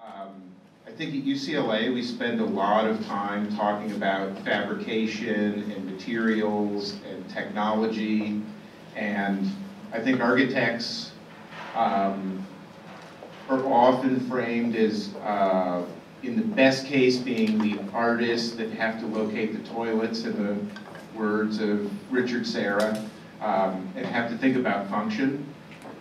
I think at UCLA we spend a lot of time talking about fabrication and materials and technology, and I think architects are often framed as, in the best case, being the artists that have to locate the toilets, in the words of Richard Serra, and have to think about function.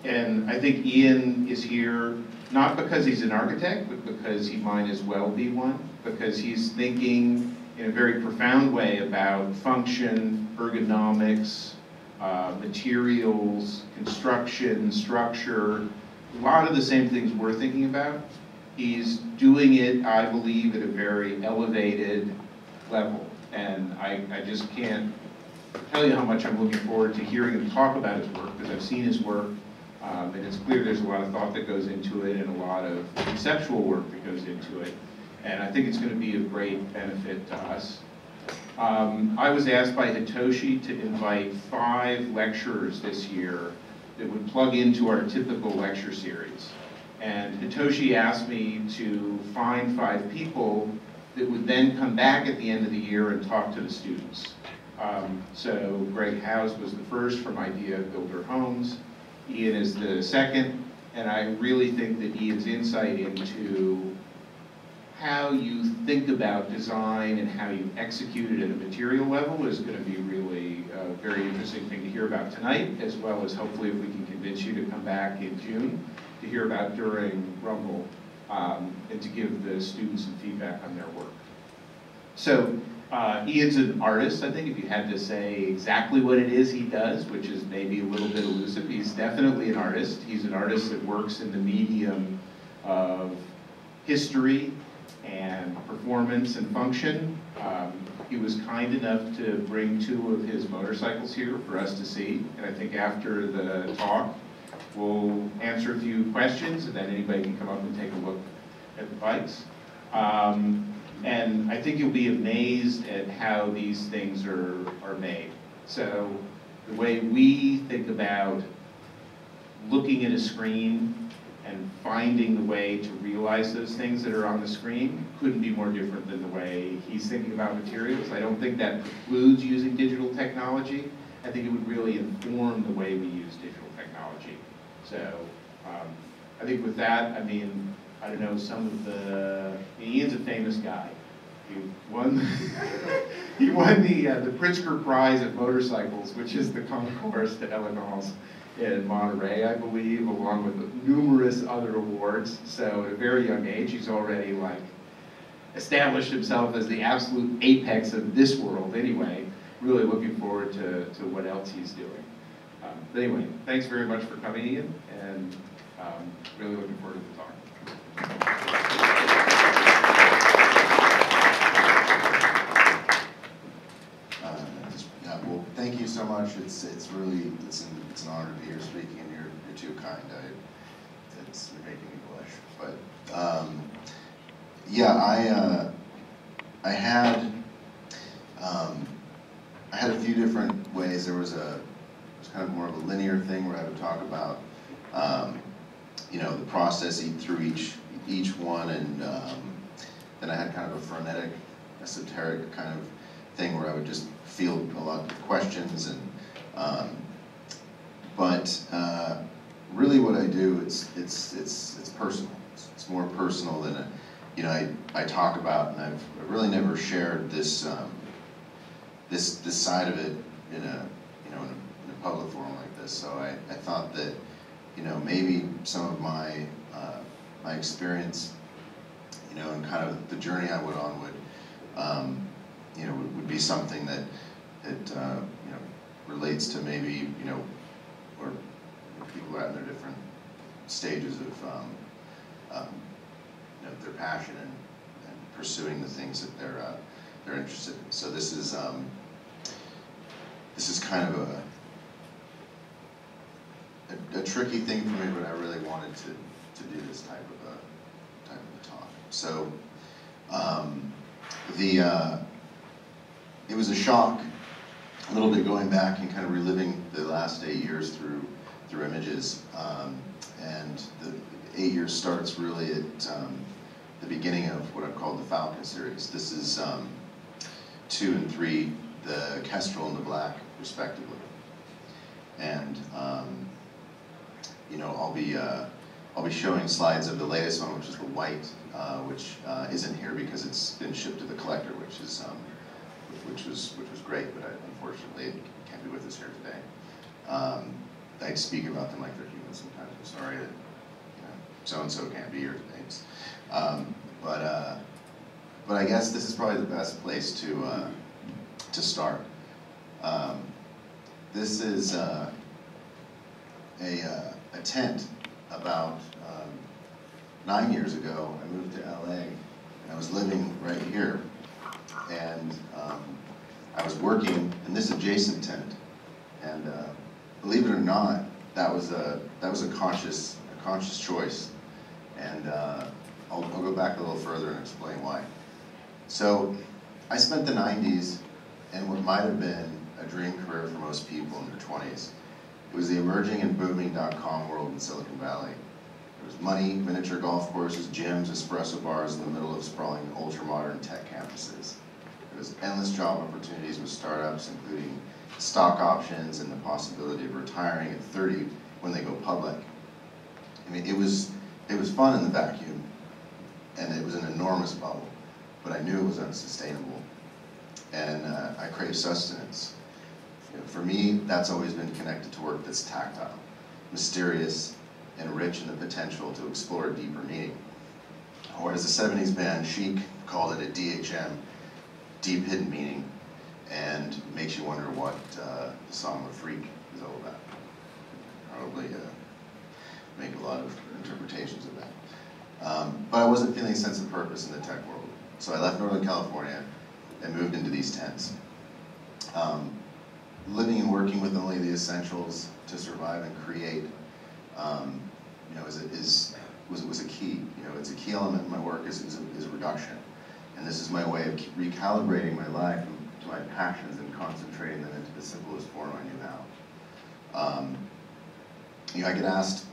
And I think Ian is here not because he's an architect, but because he might as well be one, because he's thinking in a very profound way about function, ergonomics, materials, construction, structure, a lot of the same things we're thinking about. He's doing it, I believe, at a very elevated level. And I just can't tell you how much I'm looking forward to hearing him talk about his work, because I've seen his work. And it's clear there's a lot of thought that goes into it and a lot of conceptual work that goes into it. And I think it's going to be of great benefit to us. I was asked by Hitoshi to invite 5 lecturers this year that would plug into our typical lecture series. And Hitoshi asked me to find 5 people that would then come back at the end of the year and talk to the students. So Greg Howes was the first from Idea Builder Homes. Ian is the second, and I really think that Ian's insight into how you think about design and how you execute it at a material level is going to be really a very interesting thing to hear about tonight, as well as hopefully if we can convince you to come back in June to hear about during Rumble, and to give the students some feedback on their work. So Ian's an artist. I think if you had to say exactly what it is he does, which is maybe a little bit elusive, he's definitely an artist. He's an artist that works in the medium of history and performance and function. He was kind enough to bring 2 of his motorcycles here for us to see, and I think after the talk we'll answer a few questions, and then anybody can come up and take a look at the bikes. And I think you'll be amazed at how these things are made. So the way we think about looking at a screen and finding the way to realize those things that are on the screen couldn't be more different than the way he's thinking about materials. I don't think that precludes using digital technology. I think it would really inform the way we use digital technology. So I think with that, I mean, I don't know, some of the, Ian's a famous guy. He won he won the Pritzker Prize at motorcycles, which is the concours d'Elegance in Monterey, I believe, along with numerous other awards. So at a very young age, he's already like established himself as the absolute apex of this world anyway. Really looking forward to what else he's doing. But anyway, thanks very much for coming, Ian, and really looking forward to the talk. Well, thank you so much. It's really it's an honor to be here speaking, and you're too kind. You're making me blush. But yeah, I had a few different ways. It was kind of more of a linear thing where I would talk about you know, the process through each one, and then I had kind of a frenetic, esoteric kind of thing where I would just field a lot of questions, and but really what I do, it's personal. It's more personal than you know, I talk about, and I've really never shared this this side of it in a public forum like this. So I thought that, you know, maybe some of my my experience, you know, and kind of the journey I went on would you know, would be something that you know, relates to maybe, you know, where people are at in their different stages of you know, their passion and pursuing the things that they're interested in. So this is kind of a tricky thing for me, but I really wanted to do this type of a talk. So it was a shock, a little bit going back and kind of reliving the last 8 years through images, and the 8 years starts really at the beginning of what I've called the Falcon series. This is 2 and 3, the Kestrel and the Black, respectively. And you know, I'll be showing slides of the latest one, which is the white, which isn't here because it's been shipped to the collector, which was great, but unfortunately it can't be with us here today. I speak about them like they're human sometimes. I'm sorry that, you know, so-and-so can't be here today. But I guess this is probably the best place to start. This is a tent. About 9 years ago, I moved to LA, and I was living right here, and I was working in this adjacent tent, and believe it or not, that was a conscious choice, and I'll go back a little further and explain why. So I spent the 90s in what might have been a dream career for most people in their 20s. It was the emerging and booming .com world in Silicon Valley. There was money, miniature golf courses, gyms, espresso bars in the middle of sprawling ultra-modern tech campuses. There was endless job opportunities with startups, including stock options and the possibility of retiring at 30 when they go public. I mean, it was fun in the vacuum, and it was an enormous bubble, but I knew it was unsustainable, and I craved sustenance. You know, for me, that's always been connected to work that's tactile, mysterious, and rich in the potential to explore a deeper meaning. Or as the 70s band Chic called it, a DHM, deep hidden meaning, and makes you wonder what the song "The Freak" is all about. Probably make a lot of interpretations of that. But I wasn't feeling a sense of purpose in the tech world, so I left Northern California and moved into these tents. Living and working with only the essentials to survive and create, you know, was a key. You know, it's a key element in my work is reduction, and this is my way of recalibrating my life to my passions and concentrating them into the simplest form I knew how. You know, I get asked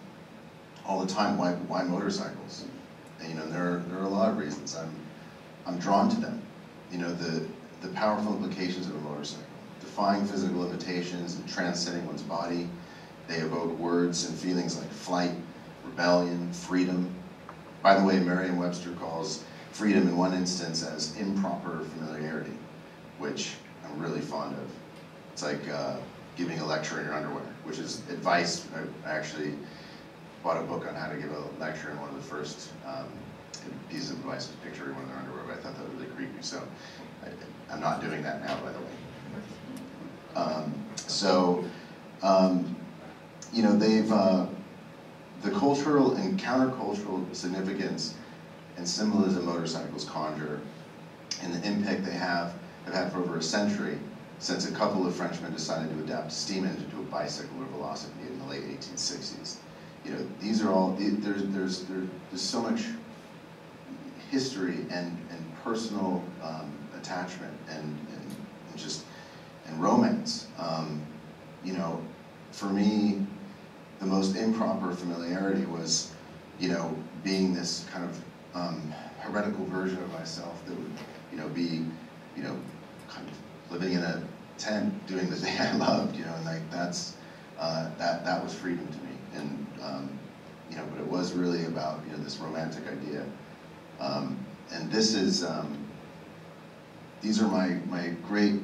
all the time why motorcycles, and you know, there are a lot of reasons. I'm drawn to them. You know, the powerful implications of a motorcycle. Defying physical limitations and transcending one's body. They evoke words and feelings like flight, rebellion, freedom. By the way, Merriam-Webster calls freedom in one instance as improper familiarity, which I'm really fond of. It's like giving a lecture in your underwear, which is advice. I actually bought a book on how to give a lecture, and one of the first pieces of advice was picture everyone in their underwear, but I thought that was really creepy, so I'm not doing that now, by the way. You know, they've, the cultural and countercultural significance and symbolism motorcycles conjure and the impact they have had for over a century since a couple of Frenchmen decided to adapt a steam engine to a bicycle or velocipede in the late 1860s. You know, these are all, there's so much history and personal attachment and romance. You know, for me, the most improper familiarity was, you know, being this kind of heretical version of myself that would, you know, be, you know, kind of living in a tent doing the thing I loved, you know, and like that was freedom to me. And you know, but it was really about, you know, this romantic idea. And this is, these are my great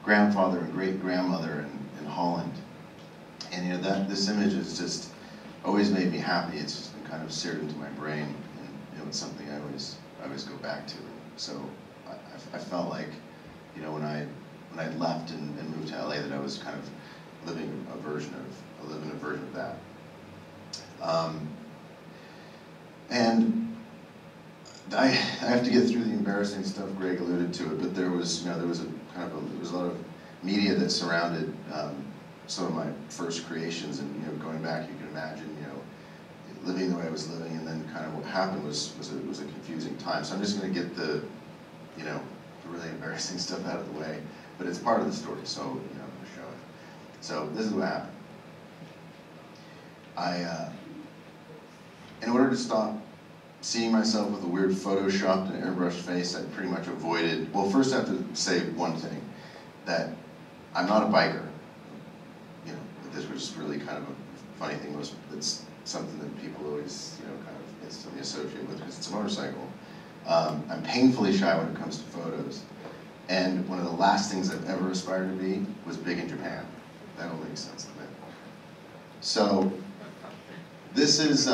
grandfather and great grandmother in Holland. And you know, this image has just always made me happy. It's just been kind of seared into my brain, and you know, it's something I always go back to. So I felt like, you know, when I left and moved to LA, that I was kind of living a version of that. And I have to get through the embarrassing stuff. Greg alluded to it, but there was a lot of media that surrounded some of my first creations, and you know, going back, you can imagine, you know, living the way I was living, and then kind of what happened was a confusing time. So I'm just going to get the, you know, the really embarrassing stuff out of the way, but it's part of the story, so you know, I'm going to show it. So this is what happened. In order to stop seeing myself with a weird photoshopped and airbrushed face, I pretty much avoided. Well, first I have to say one thing, that I'm not a biker. You know, this was really kind of a funny thing. It's something that people always, you know, kind of instantly associate with because it's a motorcycle. I'm painfully shy when it comes to photos. And one of the last things I've ever aspired to be was big in Japan. That all makes sense to me. So, this is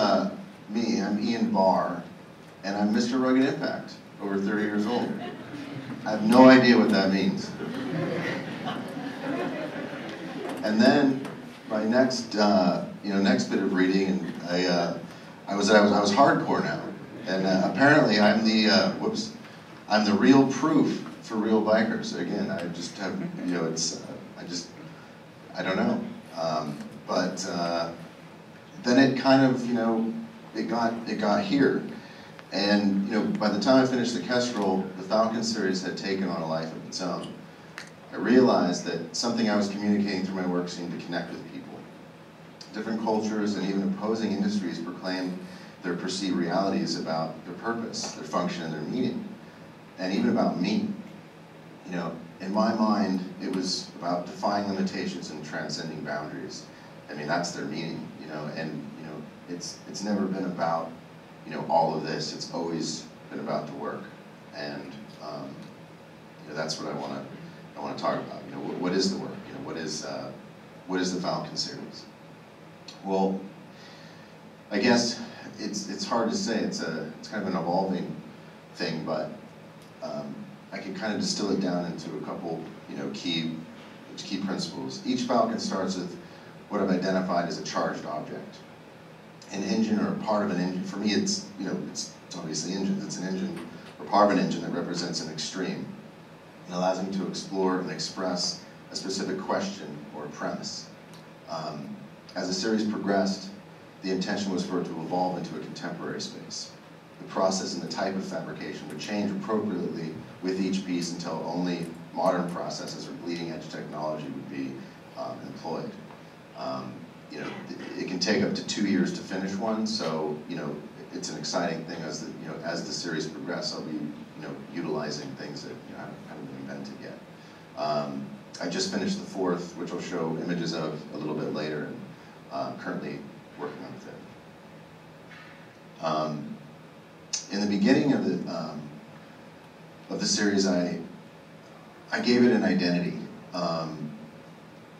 me. I'm Ian Barr, and I'm Mr. Rugged Impact, over 30 years old. I have no idea what that means. And then my next, next bit of reading, and I was hardcore now, and apparently I'm the real proof for real bikers. Again, I just have, you know, I don't know. But then it kind of, you know, it got here. And, you know, by the time I finished the Kestrel, the Falcon series had taken on a life of its own. I realized that something I was communicating through my work seemed to connect with people. Different cultures and even opposing industries proclaim their perceived realities about their purpose, their function, and their meaning, and even about me. You know, in my mind, it was about defying limitations and transcending boundaries. I mean, that's their meaning, you know, and, you know, it's never been about, you know, all of this. It's always been about the work, and you know, that's what I want to talk about. You know, what is the work? You know, what is the Falcon series? Well, I guess it's hard to say. It's kind of an evolving thing, but I can kind of distill it down into a couple, you know, key principles. Each Falcon starts with what I've identified as a charged object. An engine or a part of an engine. For me, it's, you know, it's obviously engines. It's an engine or part of an engine that represents an extreme. It allows me to explore and express a specific question or a premise. As the series progressed, the intention was for it to evolve into a contemporary space. The process and the type of fabrication would change appropriately with each piece until only modern processes or bleeding-edge technology would be employed. You know, it can take up to 2 years to finish one, so, you know, it's an exciting thing as the series progresses. I'll be, you know, utilizing things that, you know, I haven't invented yet. I just finished the fourth, which I'll show images of a little bit later, and currently working on the fifth. In the beginning of the series, I gave it an identity.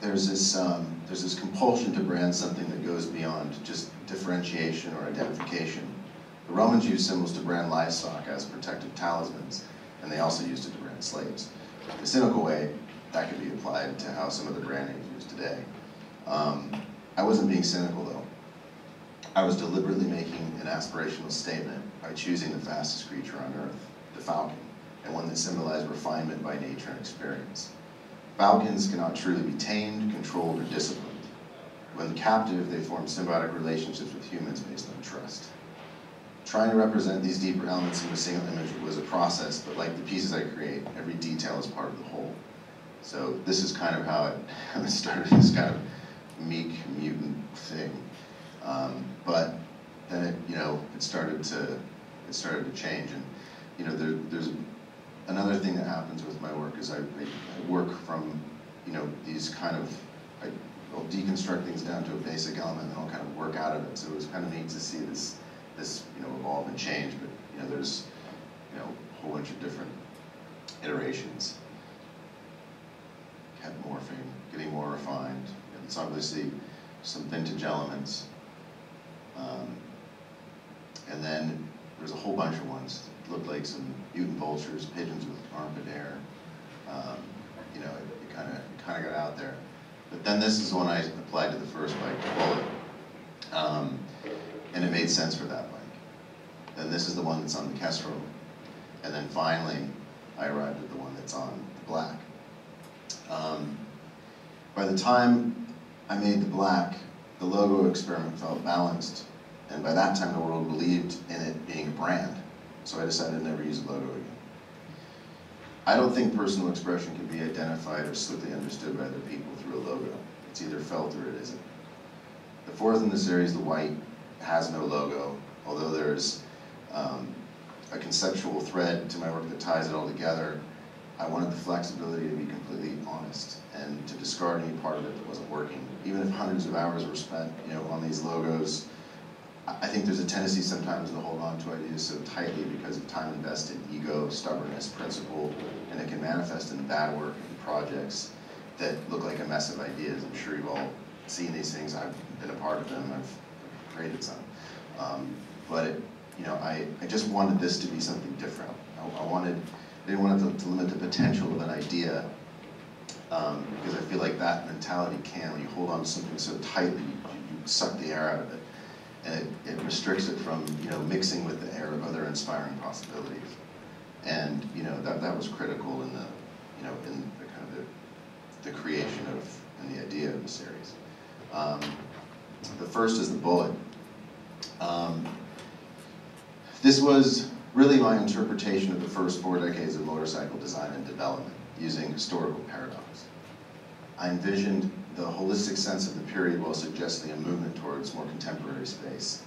There's this compulsion to brand something that goes beyond just differentiation or identification. The Romans used symbols to brand livestock as protective talismans, and they also used it to brand slaves. In a cynical way, that could be applied to how some of the branding is used today. I wasn't being cynical, though. I was deliberately making an aspirational statement by choosing the fastest creature on Earth, the falcon, and one that symbolized refinement by nature and experience. Falcons cannot truly be tamed, controlled, or disciplined. When captive, they form symbiotic relationships with humans based on trust. Trying to represent these deeper elements in a single image was a process, but like the pieces I create, every detail is part of the whole. So this is kind of how it started, this kind of meek, mutant thing. But then it started to change, and you know, there's another thing that happens with my work is I work from, you know, these kind of, I'll deconstruct things down to a basic element, and I'll kind of work out of it. So it was kind of neat to see this you know, evolve and change. But you know, there's, you know, a whole bunch of different iterations. Kept morphing, getting more refined. And it's obviously some vintage elements. And then there's a whole bunch of ones. It looked like some mutant vultures, pigeons with armpit hair. You know, it kind of got out there. But then this is the one I applied to the first bike, the Bullet. And it made sense for that bike. Then this is the one that's on the Kestrel. And then finally, I arrived at the one that's on the Black. By the time I made the Black, the logo experiment felt balanced. And by that time, the world believed in it being a brand. So I decided to never use a logo again. I don't think personal expression can be identified or slickly understood by other people through a logo. It's either felt or it isn't. The fourth in the series, the White, has no logo, although there's a conceptual thread to my work that ties it all together. I wanted the flexibility to be completely honest and to discard any part of it that wasn't working. Even if hundreds of hours were spent, on these logos, I think there's a tendency sometimes to hold on to ideas so tightly because of time invested, ego, stubbornness, principle, and it can manifest in bad work and projects that look like a mess of ideas. I'm sure you've all seen these things. I've been a part of them. I've created some. I just wanted this to be something different. I didn't want it to limit the potential of an idea, because I feel like that mentality when you hold on to something so tightly, you suck the air out of it. And it restricts it from, mixing with the air of other inspiring possibilities. And, that was critical in the, in the kind of the creation of, and the idea of the series. The first is the bullet. This was really my interpretation of the first 4 decades of motorcycle design and development, using historical paradox. I envisioned the holistic sense of the period while suggesting a movement towards more contemporary space.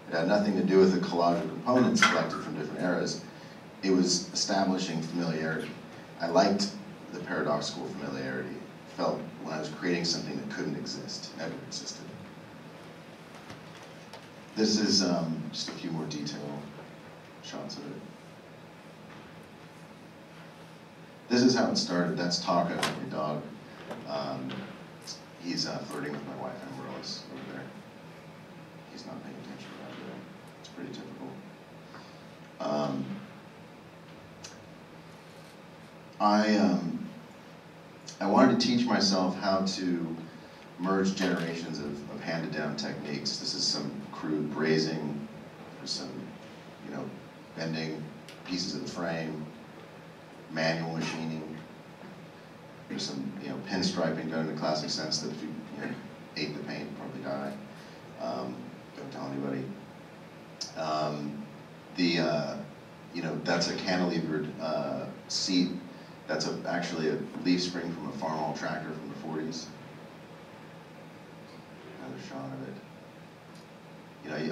It had nothing to do with the collage of components collected from different eras. It was establishing familiarity. I liked the paradoxical familiarity. Felt when I was creating something that couldn't exist, never existed. This is just a few more detail shots of it. This is how it started. That's Taka, my dog. He's flirting with my wife, Amaryllis, over there. He's not paying attention around there. It's pretty typical. I wanted to teach myself how to merge generations of handed-down techniques. This is some crude brazing. There's some, bending pieces of the frame, manual machining. There's some, pinstriping done in the classic sense that if you, ate the paint, you'd probably die. Don't tell anybody. That's a cantilevered seat. That's actually a leaf spring from a farmhall tractor from the 40s. Another shot of it.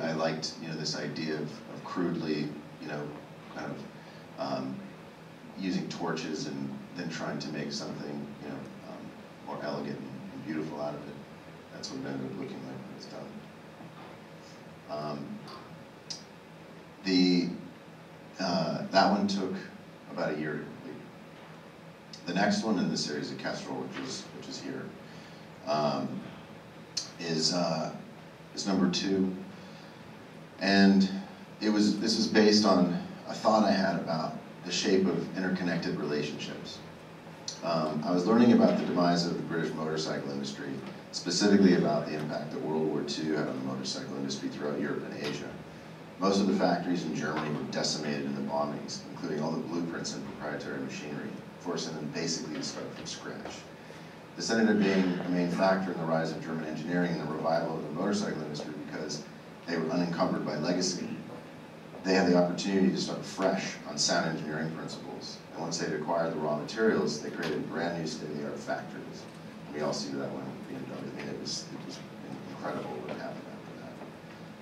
I liked, this idea of crudely, kind of using torches and then trying to make something, more elegant and beautiful out of it. That's what it ended up looking like when it's done. That one took about a year to complete. The next one in the series, the Kestrel, which is here, is number 2, and this is based on a thought I had about the shape of interconnected relationships. I was learning about the demise of the British motorcycle industry, specifically about the impact that World War II had on the motorcycle industry throughout Europe and Asia. Most of the factories in Germany were decimated in the bombings, including all the blueprints and proprietary machinery, forcing them basically to start from scratch. This ended up being a main factor in the rise of German engineering and the revival of the motorcycle industry because they were unencumbered by legacy. They had the opportunity to start fresh on sound engineering principles. And once they'd acquired the raw materials, they created brand new state-of-the-art factories. And we all see that one with BMW. I mean, it was incredible what happened after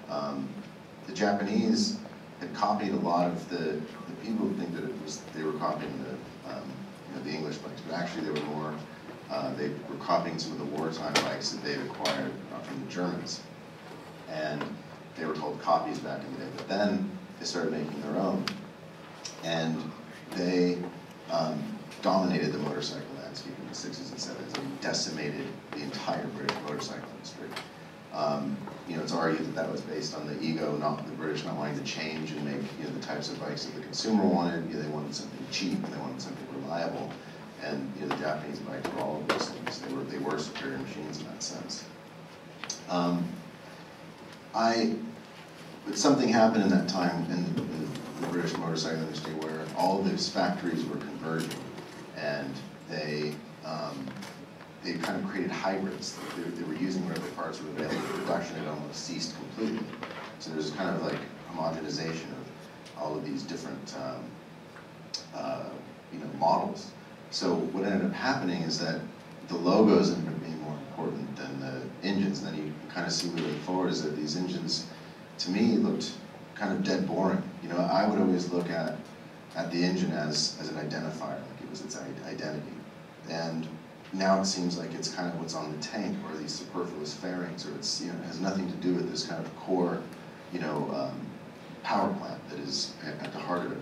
that. The Japanese had copied a lot of the people think that they were copying the English bikes, but actually they were more, they were copying some of the wartime bikes that they'd acquired from the Germans. And they were called copies back in the day, but then they started making their own. And they dominated the motorcycle landscape in the 60s and 70s. They decimated the entire British motorcycle industry. It's argued that was based on the ego, not the British not wanting to change and make the types of bikes that the consumer wanted. They wanted something cheap and they wanted something reliable. And the Japanese bikes were all of those things. They were superior machines in that sense. But something happened in that time in the British motorcycle industry where all of those factories were converging, and they kind of created hybrids. They were using whatever parts were available. Production had almost ceased completely. So there's kind of like homogenization of all of these different models. So what ended up happening is that the logos ended up being more important than the engines. And then you can kind of see moving forward is that these engines, to me, looked kind of dead boring. You know, I would always look at the engine as an identifier, like it was its identity. And now it seems like it's kind of what's on the tank, or these superfluous fairings, or it's, you know, it has nothing to do with this kind of core, you know, power plant that is at the heart of it.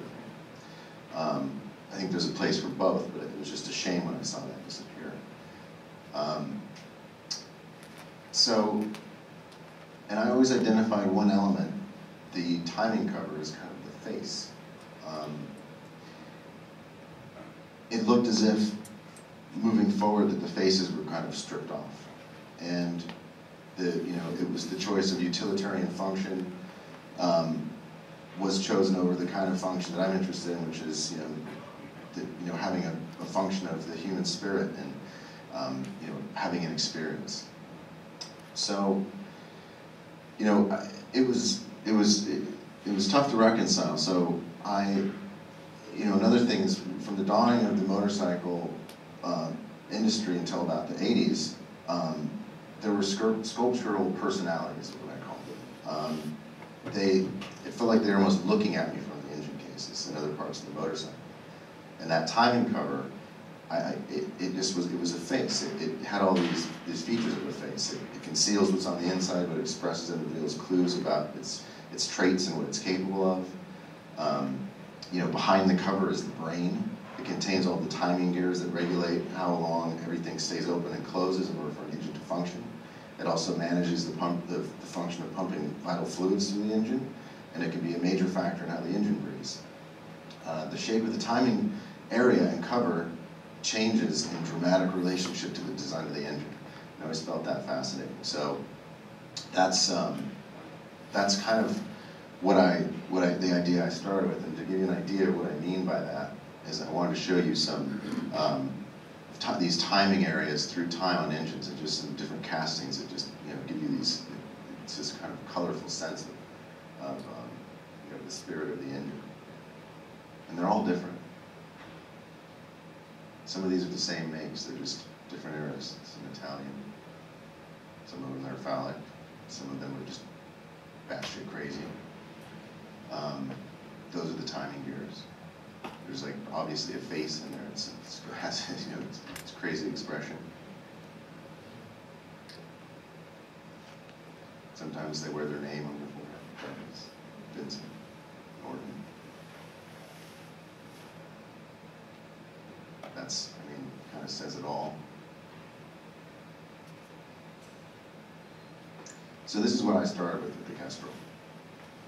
I think there's a place for both, but it was just a shame when I saw that disappear. And I always identified one element, the timing cover, as kind of the face. It looked as if, moving forward, that the faces were kind of stripped off. And it was the choice of utilitarian function was chosen over the kind of function that I'm interested in, which is, having a function of the human spirit and, having an experience. So, it was tough to reconcile. So another thing is, from the dawning of the motorcycle industry until about the 80s, there were sculptural personalities, is what I called them. It felt like they were almost looking at me from the engine cases and other parts of the motorcycle. And that timing cover, it was a face. It had all these features of a face. It conceals what's on the inside, but it expresses and reveals clues about its traits and what it's capable of. Behind the cover is the brain. It contains all the timing gears that regulate how long everything stays open and closes in order for an engine to function. It also manages the function of pumping vital fluids through the engine, and it can be a major factor in how the engine breathes. The shape of the timing area and cover changes in dramatic relationship to the design of the engine. I always felt that fascinating. So that's kind of the idea I started with. And to give you an idea of what I mean by that is I wanted to show you some these timing areas through time on engines, and just some different castings that just give you it's this kind of colorful sense of the spirit of the engine. And they're all different. Some of these are the same makes, they're just different eras. Some Italian, some of them are phallic, some of them are just batshit crazy. Those are the timing gears. There's like obviously a face in there. It's crazy expression. Sometimes they wear their name on their forehead. Vincent, Norton. Kind of says it all. So this is what I started with the Kestrel.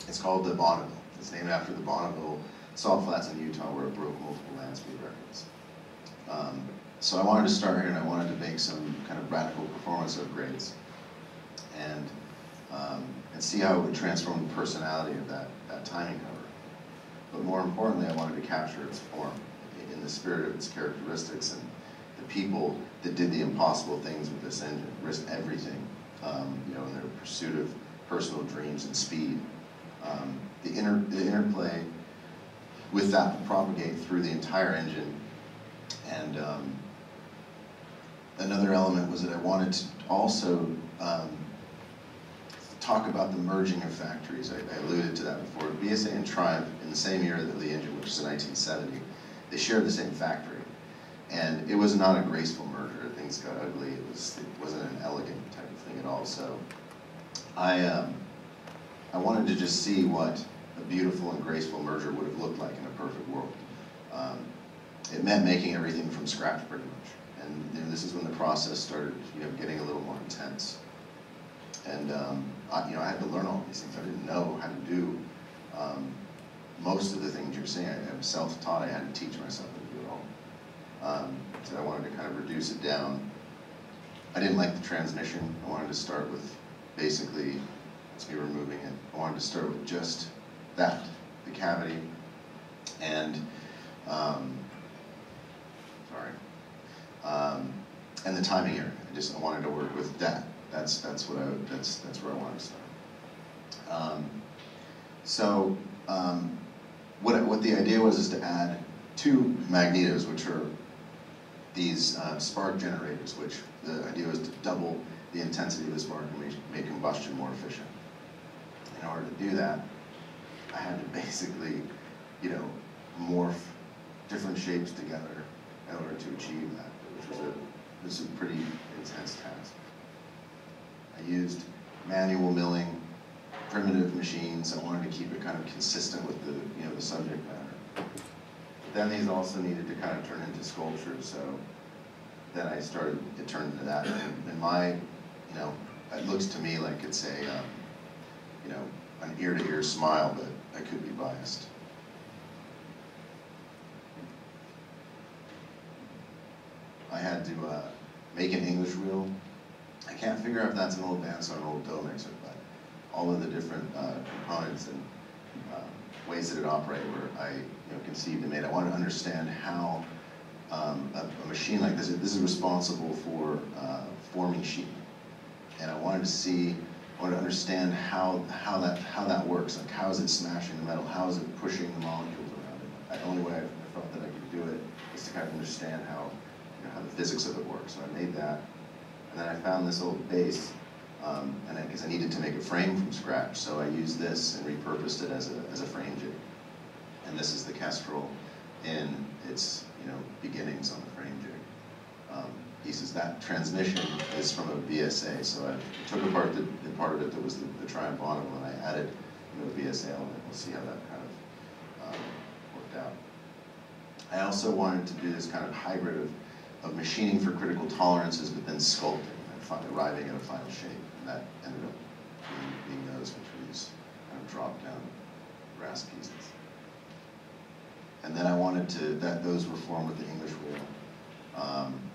It's called the Bonneville. It's named after the Bonneville salt flats in Utah, where it broke multiple land speed records. So I wanted to start here, and I wanted to make some kind of radical performance upgrades, and see how it would transform the personality of that timing cover. But more importantly, I wanted to capture its form in the spirit of its characteristics and the people that did the impossible things with this engine, risked everything, in their pursuit of personal dreams and speed. The interplay with that will propagate through the entire engine. And another element was that I wanted to also talk about the merging of factories. I alluded to that before. BSA and Triumph, in the same year that the engine, which was in 1970, they shared the same factory. And it was not a graceful merger. Things got ugly. It wasn't an elegant type of thing at all. So I wanted to just see what a beautiful and graceful merger would have looked like in a perfect world. It meant making everything from scratch, pretty much. And this is when the process started, getting a little more intense. And I had to learn all these things. I didn't know how to do most of the things you're seeing. I was self-taught. I had to teach myself how to do it all. So I wanted to kind of reduce it down. I didn't like the transmission. I wanted to start with basically, it's me removing it. I wanted to start with just that, the cavity, and and the timing area. I wanted to work with that. That's where I wanted to start. What the idea was is to add two magnetos, which are these spark generators, which the idea was to double the intensity of the spark and make combustion more efficient. In order to do that, I had to basically, you know, morph different shapes together in order to achieve that, which was a pretty intense task. I used manual milling, primitive machines. I wanted to keep it kind of consistent with the, you know, the subject matter. But then these also needed to kind of turn into sculptures, so then I started, it turned into that. And my, you know, it looks to me like it's a, you know, an ear-to-ear smile, but I could be biased. I had to make an English wheel. I can't figure out if that's an old bandsaw or an old dough mixer, but all of the different components and ways that it operated were I conceived and made. I wanted to understand how a machine like this is responsible for forming sheet, and I wanted to understand how that works. Like, how is it smashing the metal? How is it pushing the molecules around it? The only way I felt that I could do it is to kind of understand how the physics of it works. So I made that, and then I found this old base, and because I needed to make a frame from scratch, so I used this and repurposed it as a frame jig. And this is the Kestrel in its beginnings on the frame jig. Pieces. That transmission is from a BSA, so I took apart the part of it that was the Triumph Bonneville, and I added a BSA element. We'll see how that kind of worked out. I also wanted to do this kind of hybrid of machining for critical tolerances, but then sculpting and arriving at a final shape. And that ended up being those, which were these kind of drop down brass pieces. And then I wanted those were formed with the English wheel.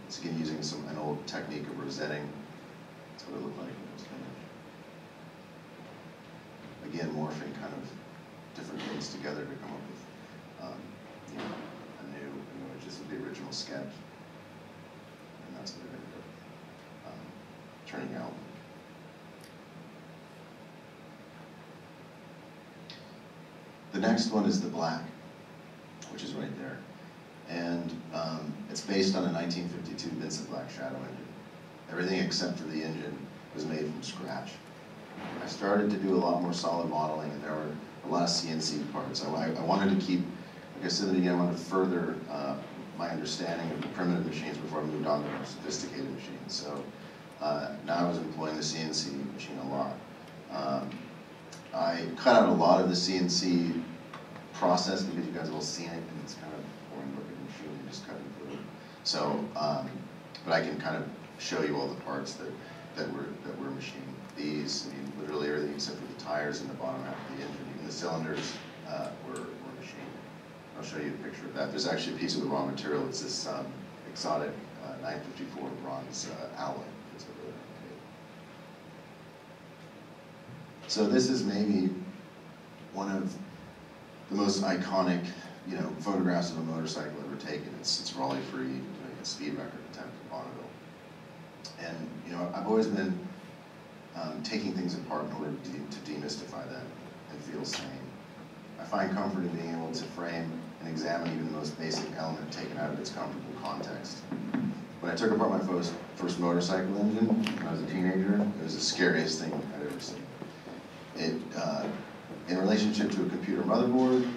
It's again using an old technique of rosetting. That's what it looked like when it was finished. Again, morphing kind of different things together to come up with a new image. This is the original sketch. And that's what it ended up turning out. The next one is the black, which is right there. And it's based on a 1952 Vincent Black Shadow engine. Everything except for the engine was made from scratch. I started to do a lot more solid modeling, and there were a lot of CNC parts. I wanted to keep, like I said at the beginning, I wanted to further my understanding of the primitive machines before I moved on to more sophisticated machines. So now I was employing the CNC machine a lot. I cut out a lot of the CNC process because you guys have all seen it, and it's kind of boring looking machine, you just cut and glue. So, but I can kind of show you all the parts that were machined. These, I mean, literally everything except for the tires in the bottom half of the engine. Even the cylinders were machined. I'll show you a picture of that. There's actually a piece of the raw material. It's this exotic 954 bronze alloy. So this is maybe one of the most iconic, photographs of a motorcycle ever taken. It's Raleigh Free doing a speed record attempt at Bonneville. And I've always been taking things apart in order to demystify them and feel sane. I find comfort in being able to frame and examine even the most basic element taken out of its comfortable context. When I took apart my first motorcycle engine when I was a teenager, it was the scariest thing I'd ever seen. It, in relationship to a computer motherboard,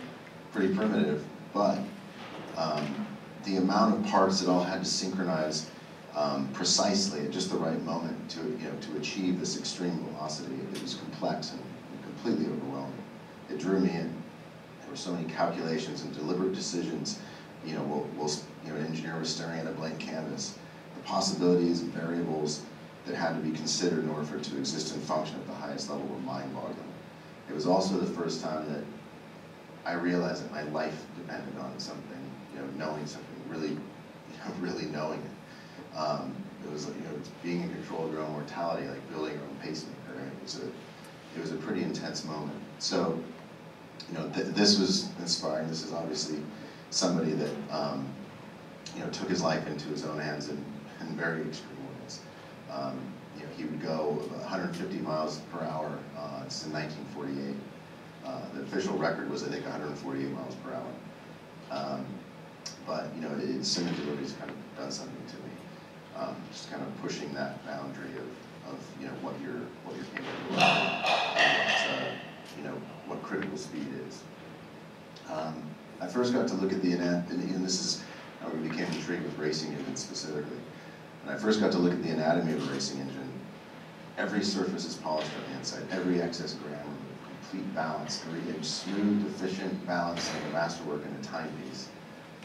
pretty primitive, but the amount of parts that all had to synchronize precisely at just the right moment to achieve this extreme velocity, it was complex and completely overwhelming. It drew me in. There were so many calculations and deliberate decisions. An engineer was staring at a blank canvas. The possibilities and variables that had to be considered in order for it to exist and function at the highest level were mind-boggling. It was also the first time that I realized that my life depended on something, knowing something, really knowing it. It was being in control of your own mortality, like building your own pacemaker. Right? It was a pretty intense moment. So, this was inspiring. This is obviously somebody that took his life into his own hands in very extreme ways. He would go 150 miles per hour. It's in 1948. The official record was, I think, 148 miles per hour. But Sim and Delivery's kind of done something to me, just kind of pushing that boundary of what you're capable of, what critical speed is. I first got to look at the anatomy, and this is how we became intrigued with racing engines specifically. When I first got to look at the anatomy of a racing engine, every surface is polished on the inside, every excess gram removed, complete balance, every inch smooth, efficient, balanced, like a masterwork in a timepiece.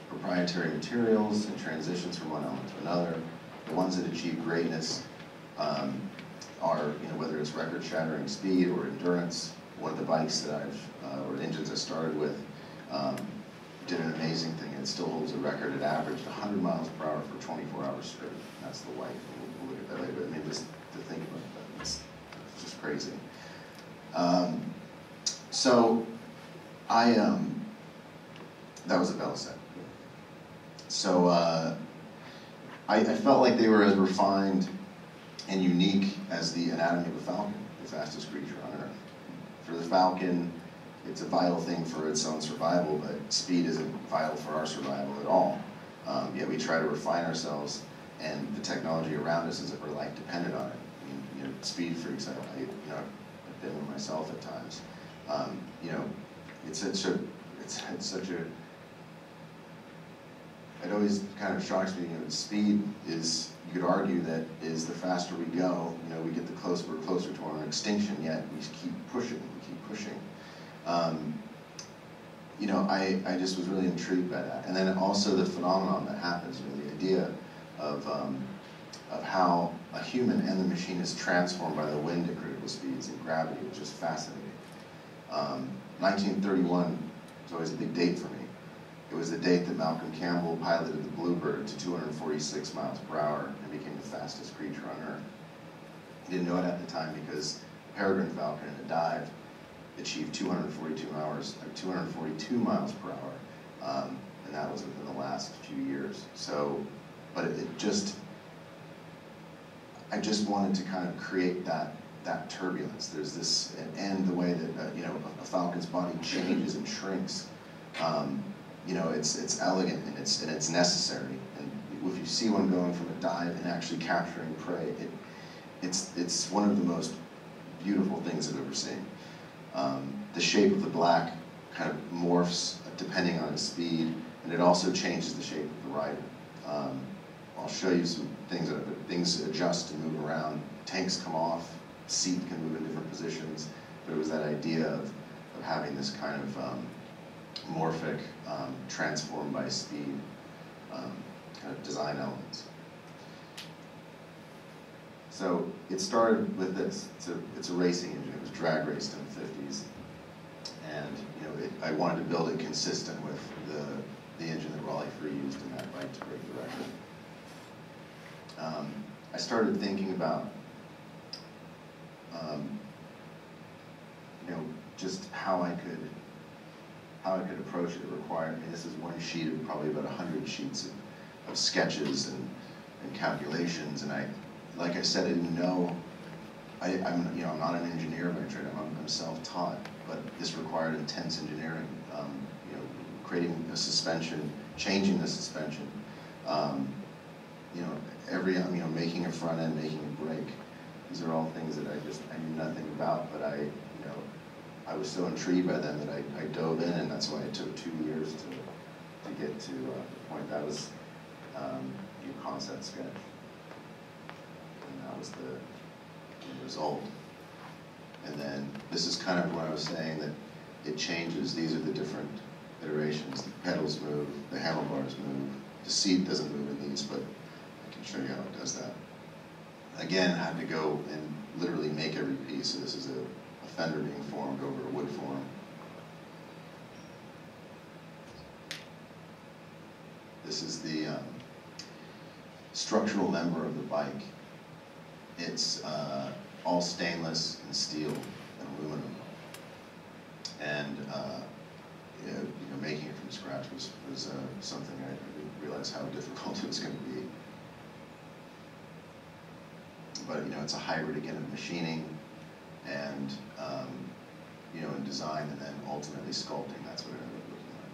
Proprietary materials and transitions from one element to another. The ones that achieve greatness are, whether it's record-shattering speed or endurance. One of the bikes that or engines I started with, did an amazing thing, and it still holds a record. It averaged 100 miles per hour for 24 hours straight. That's the white. We'll look at that later. I mean, just to think about that, it's just crazy. So that was a Velocet. So I felt like they were as refined and unique as the anatomy of a falcon, the fastest creature on Earth. For the falcon, it's a vital thing for its own survival, but speed isn't vital for our survival at all. Yet we try to refine ourselves, and the technology around us is that we're like dependent on it. I mean, speed freaks out. I've been with myself at times. It's such a. It always kind of shocks me. Speed is, you could argue that is the faster we go, we get we're closer to our extinction. Yet we keep pushing. I just was really intrigued by that. And then also the phenomenon that happens, the idea of how a human and the machine is transformed by the wind at critical speeds and gravity was just fascinating. 1931 was always a big date for me. It was the date that Malcolm Campbell piloted the Bluebird to 246 miles per hour and became the fastest creature on Earth. He didn't know it at the time because a peregrine falcon in a dive achieved 242 miles per hour, and that was within the last few years. So, but I just wanted to kind of create that turbulence. There's this, and the way that a falcon's body changes and shrinks. It's elegant and it's necessary. And if you see one going from a dive and actually capturing prey, it's one of the most beautiful things I've ever seen. The shape of the black kind of morphs depending on its speed, and it also changes the shape of the rider. I'll show you some things that things adjust and move around. Tanks come off, seat can move in different positions, but it was that idea of having this kind of morphic, transformed by speed kind of design elements. So it started with this. It's a racing engine. It was drag raced in the 50s, and I wanted to build it consistent with the engine that Raleigh Free used in that bike to break the record. I started thinking about just how I could approach it. It required, this is one sheet of probably about 100 sheets of sketches and calculations, and like I said, I didn't know. I'm not an engineer by trade. I'm self-taught, but this required intense engineering. Creating a suspension, changing the suspension. Making a front end, making a brake. These are all things that I knew nothing about, but I was so intrigued by them that I dove in, and that's why it took 2 years to get to the point. That was your concept sketch, and that was the result. And then this is kind of what I was saying, that it changes. These are the different iterations. The pedals move, the handlebars move. The seat doesn't move in these, but I can show you how it does that. Again, I had to go and literally make every piece. So this is a fender being formed over a wood form. This is the structural member of the bike. It's all stainless and steel and aluminum. And making it from scratch was something I didn't realize how difficult it was going to be. But it's a hybrid again of machining and and design, and then ultimately sculpting. That's what it ended up looking like.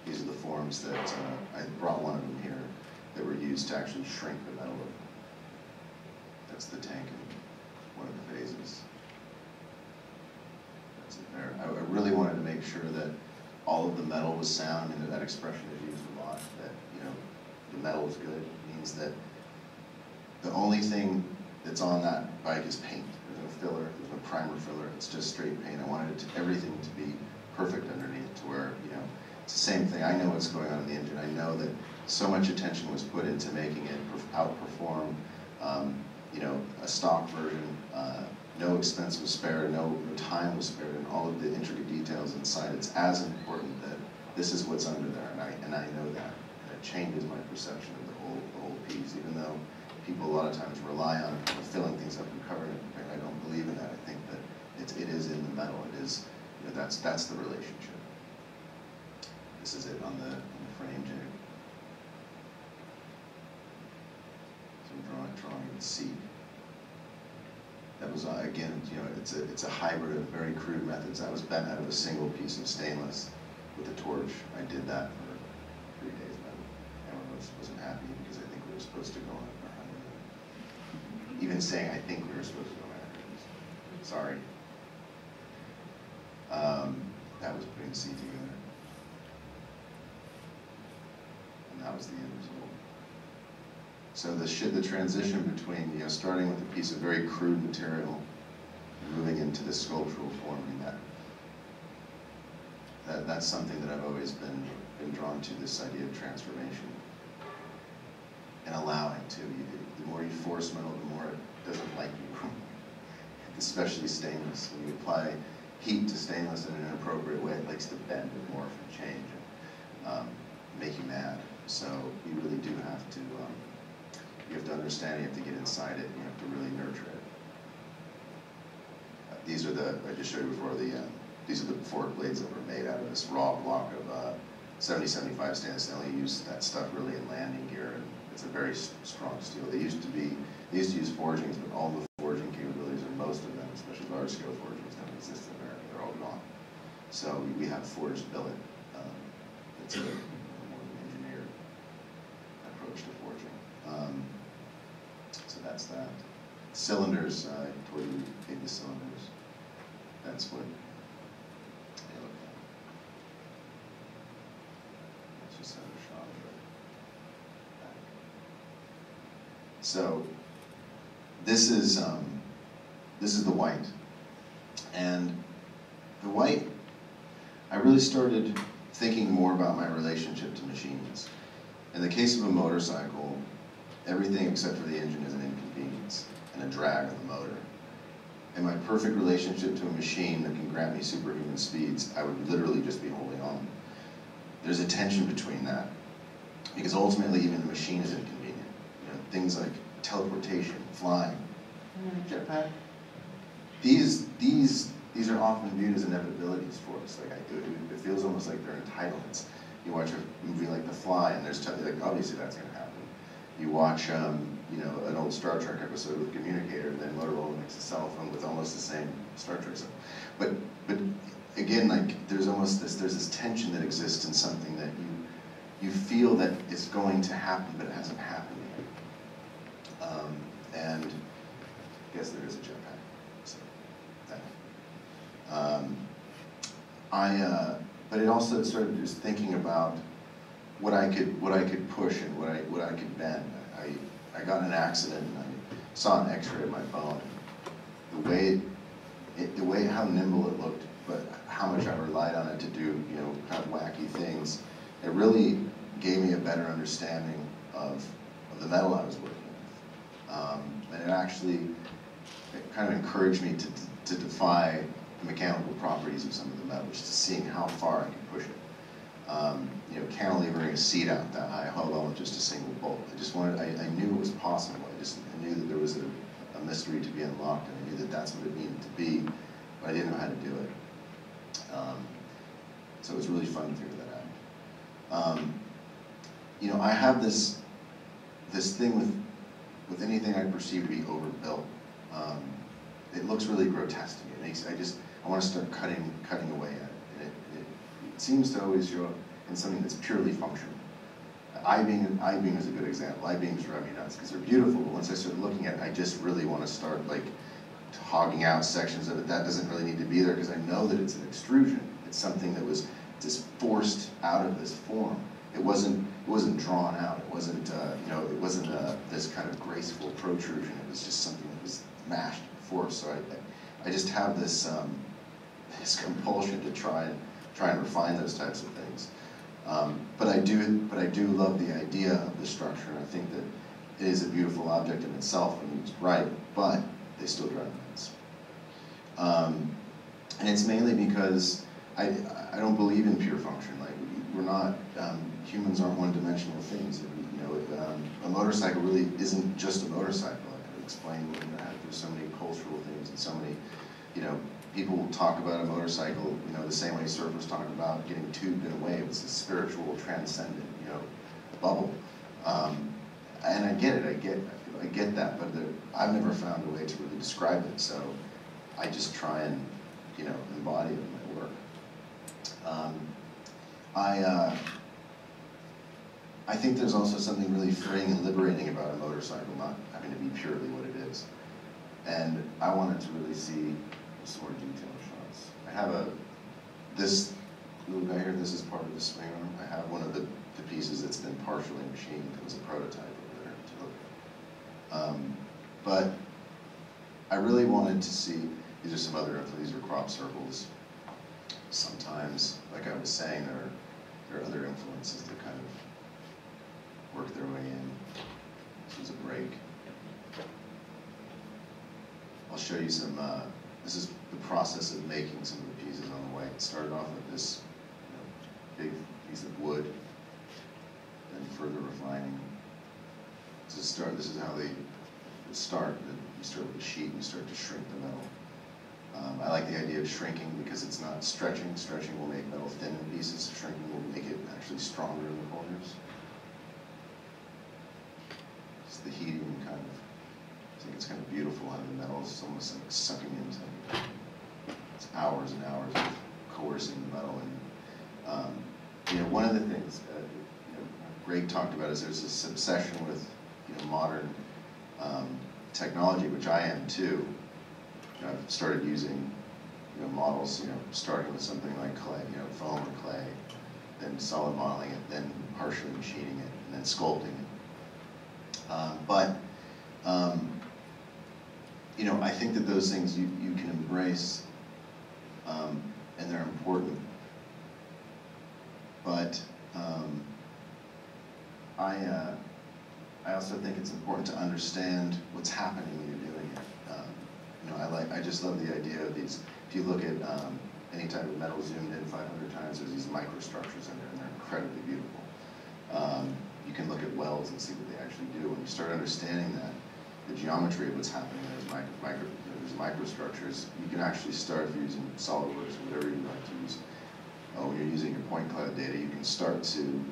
These are the forms that I brought one of them here that were used to actually shrink the metal. That's the tank and one of the phases. That's it there. I really wanted to make sure that all of the metal was sound, and that expression is used a lot, that, you know, the metal is good. It means that the only thing that's on that bike is paint. There's no filler, there's no primer filler, it's just straight paint. I wanted everything to be perfect underneath, to where, you know, it's the same thing. I know what's going on in the engine. I know that so much attention was put into making it outperform, you know, a stock version. No expense was spared, no time was spared, and all of the intricate details inside. It's as important that this is what's under there, and I know that. And it changes my perception of the whole piece, even though people a lot of times rely on filling things up and covering it. I don't believe in that. I think that it is in the metal. It is, you know, that's the relationship. This is it on the frame jig. So I'm drawing the seat. That was, again, you know, it's a hybrid of very crude methods. That was bent out of a single piece of stainless with a torch. I did that for 3 days, but everyone wasn't happy because I think we were supposed to go on our honeymoon. Even saying I think we were supposed to go on our honeymoon. Sorry. That was putting the seat together. And that was the end result. So the transition between, you know, starting with a piece of very crude material and moving into the sculptural form, and that's something that I've always been drawn to, this idea of transformation and allowing to. The more you force metal, the more it doesn't like you. Especially stainless. When you apply heat to stainless in an inappropriate way, it likes to bend and morph and change and make you mad. So you really do have to. You have to understand, you have to get inside it, you have to really nurture it. These are I just showed you before, these are the fork blades that were made out of this raw block of 7075 stainless. They only use that stuff really in landing gear, and it's a very strong steel. They used to use forgings, but all the forging capabilities, or most of them, especially large scale forgings, don't exist in America. They're all gone. So we have forged billet. It's a more engineered approach to forging. So that's that. Cylinders, I told you we made the cylinders. That's what they look like. Let's just have a shot of it. So this is the white. And the white, I really started thinking more about my relationship to machines. In the case of a motorcycle, everything except for the engine is an inconvenience and a drag on the motor. In my perfect relationship to a machine that can grant me superhuman speeds, I would literally just be holding on. There's a tension between that, because ultimately even the machine is inconvenient. You know, things like teleportation, flying, jetpack. These are often viewed as inevitabilities for us. Like it feels almost like they're entitlements. You watch a movie like The Fly, and there's like obviously that's going to happen. You watch, you know, an old Star Trek episode with a communicator, and then Motorola makes a cell phone with almost the same Star Trek stuff. But again, like there's this tension that exists in something that you feel that it's going to happen, but it hasn't happened yet. And I guess there is a jetpack. So that. But it also started just thinking about what I could push and what I could bend. I got in an accident and I saw an X-ray of my bone. The way how nimble it looked, but how much I relied on it to do, you know, kind of wacky things. It really gave me a better understanding of the metal I was working with, and it kind of encouraged me to defy the mechanical properties of some of the metal, just to seeing how far I could push it. You know, cantilevering a seat out that high, hold on with just a single bolt. I knew it was possible. I knew that there was a mystery to be unlocked, and I knew that that's what it needed to be, but I didn't know how to do it. So it was really fun to figure that out. You know, I have this thing with anything I perceive to be overbuilt. It looks really grotesque to me. I want to start cutting away at it. And it seems to always show up in something that's purely functional. I-beam is a good example. I-beams drive me nuts because they're beautiful, but once I start looking at it, I just really want to start like hogging out sections of it. That doesn't really need to be there because I know that it's an extrusion. It's something that was just forced out of this form. It wasn't drawn out. It wasn't it wasn't this kind of graceful protrusion. It was just something that was mashed and forced. So I just have this this compulsion to try and refine those types of things. But I do love the idea of the structure, and I think that it is a beautiful object in itself when used right, but they still drive me nuts. And it's mainly because I don't believe in pure function. Like, we're not, humans aren't one-dimensional things. A motorcycle really isn't just a motorcycle. I could explain that. There's so many cultural things and so many, people talk about a motorcycle, the same way surfers talk about getting tubed in a wave. It's a spiritual, transcendent, bubble. And I get it. I get that, but I've never found a way to really describe it. So I just try and, embody it in my work. I think there's also something really freeing and liberating about a motorcycle not having to be purely what it is. And I wanted to really see some more detailed shots. I have this little guy here, this is part of the swing arm. I have one of the pieces that's been partially machined. It was a prototype over there to look at. But I really wanted to see, these are some other, these are crop circles. Sometimes, like I was saying, there are other influences that kind of work their way in. This was a break. I'll show you some, this is the process of making some of the pieces on the way. It started off with this big piece of wood, then further refining. This is how they start. You start with a sheet and you start to shrink the metal. I like the idea of shrinking because it's not stretching. Stretching will make metal thin in pieces. Shrinking will make it actually stronger in the corners. Just the heating kind of, I think it's kind of beautiful how the metal is almost like sucking into it's hours and hours of coercing the metal. And one of the things Greg talked about is there's this obsession with modern technology, which I am too. I've started using models, starting with something like clay, foam or clay, then solid modeling it, then partially machining it, and then sculpting it. I think that those things you can embrace, and they're important. But I also think it's important to understand what's happening when you're doing it. I just love the idea of these. If you look at any type of metal zoomed in 500 times, there's these microstructures in there, and they're incredibly beautiful. You can look at welds and see what they actually do. When you start understanding that, the geometry of what's happening there is there's microstructures. You can actually start, if you're using SolidWorks or whatever you like to use. When you're using your point cloud data, you can start to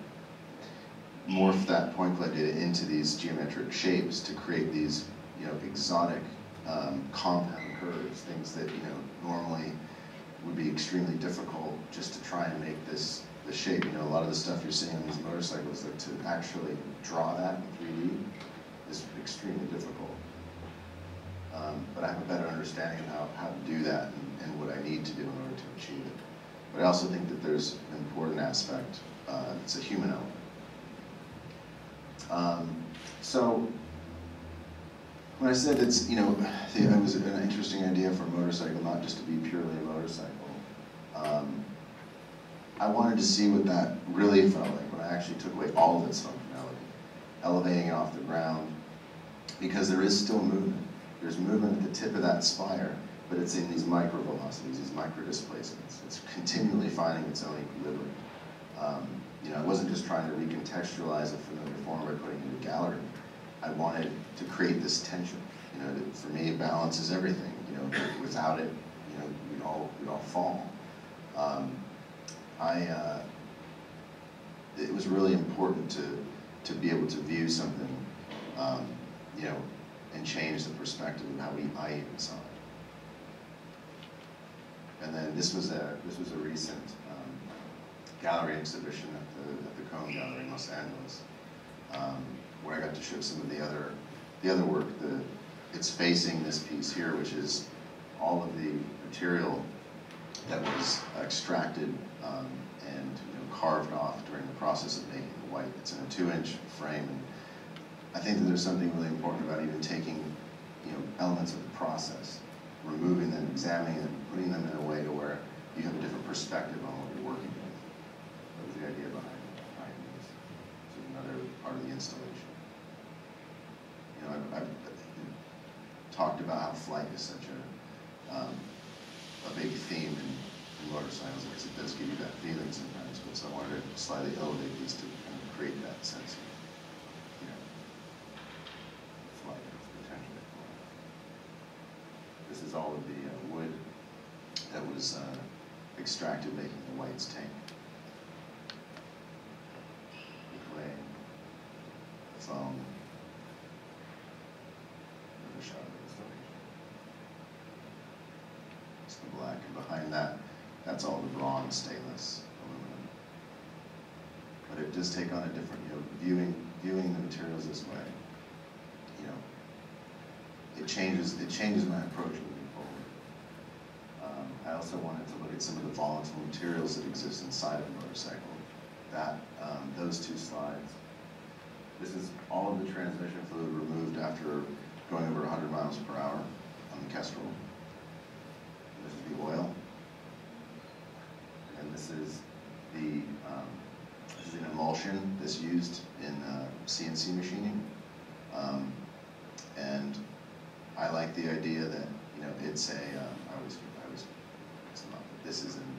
morph that point cloud data into these geometric shapes to create these, exotic compound curves, things that normally would be extremely difficult just to try and make the shape. A lot of the stuff you're seeing on these motorcycles, that to actually draw that in 3D is extremely difficult. But I have a better understanding of how to do that and what I need to do in order to achieve it. But I also think that there's an important aspect. It's a human element. So when I said it was an interesting idea for a motorcycle, not just to be purely a motorcycle, I wanted to see what that really felt like when I actually took away all of its functionality, elevating it off the ground, because there is still movement. There's movement at the tip of that spire, but it's in these micro velocities, these micro displacements. It's continually finding its own equilibrium. I wasn't just trying to recontextualize a familiar form by putting it in a gallery. I wanted to create this tension. For me, balance is everything. Without it, we'd all fall. It was really important to be able to view something, and change the perspective of how I even saw it. And then this was a recent gallery exhibition at the Cone Gallery in Los Angeles, where I got to show some of the other work. It's facing this piece here, which is all of the material that was extracted and carved off during the process of making the white. It's in a 2-inch frame, and I think that there's something really important about even taking elements of the process, removing them, examining them, putting them in a way to where you have a different perspective on what you're working with. That was the idea behind this. This is another part of the installation. I've talked about how flight is such a big theme in motorcycles, because it does give you that feeling sometimes. But so I wanted to slightly elevate these to kind of create that sense of flight, potentially. This is all of the wood that was extracted making the whites tank. The clay, the foam. Another shot of the installation. It's the black, and behind that, that's all the bronze stainless aluminum. But it does take on a different, viewing the materials this way. It changes my approach moving forward. I also wanted to look at some of the volatile materials that exist inside of a motorcycle. Those 2 slides. This is all of the transmission fluid removed after going over 100 miles per hour on the Kestrel. This is the oil. And this is an emulsion that's used in CNC machining. And I like the idea that it's I always mix them up. This is an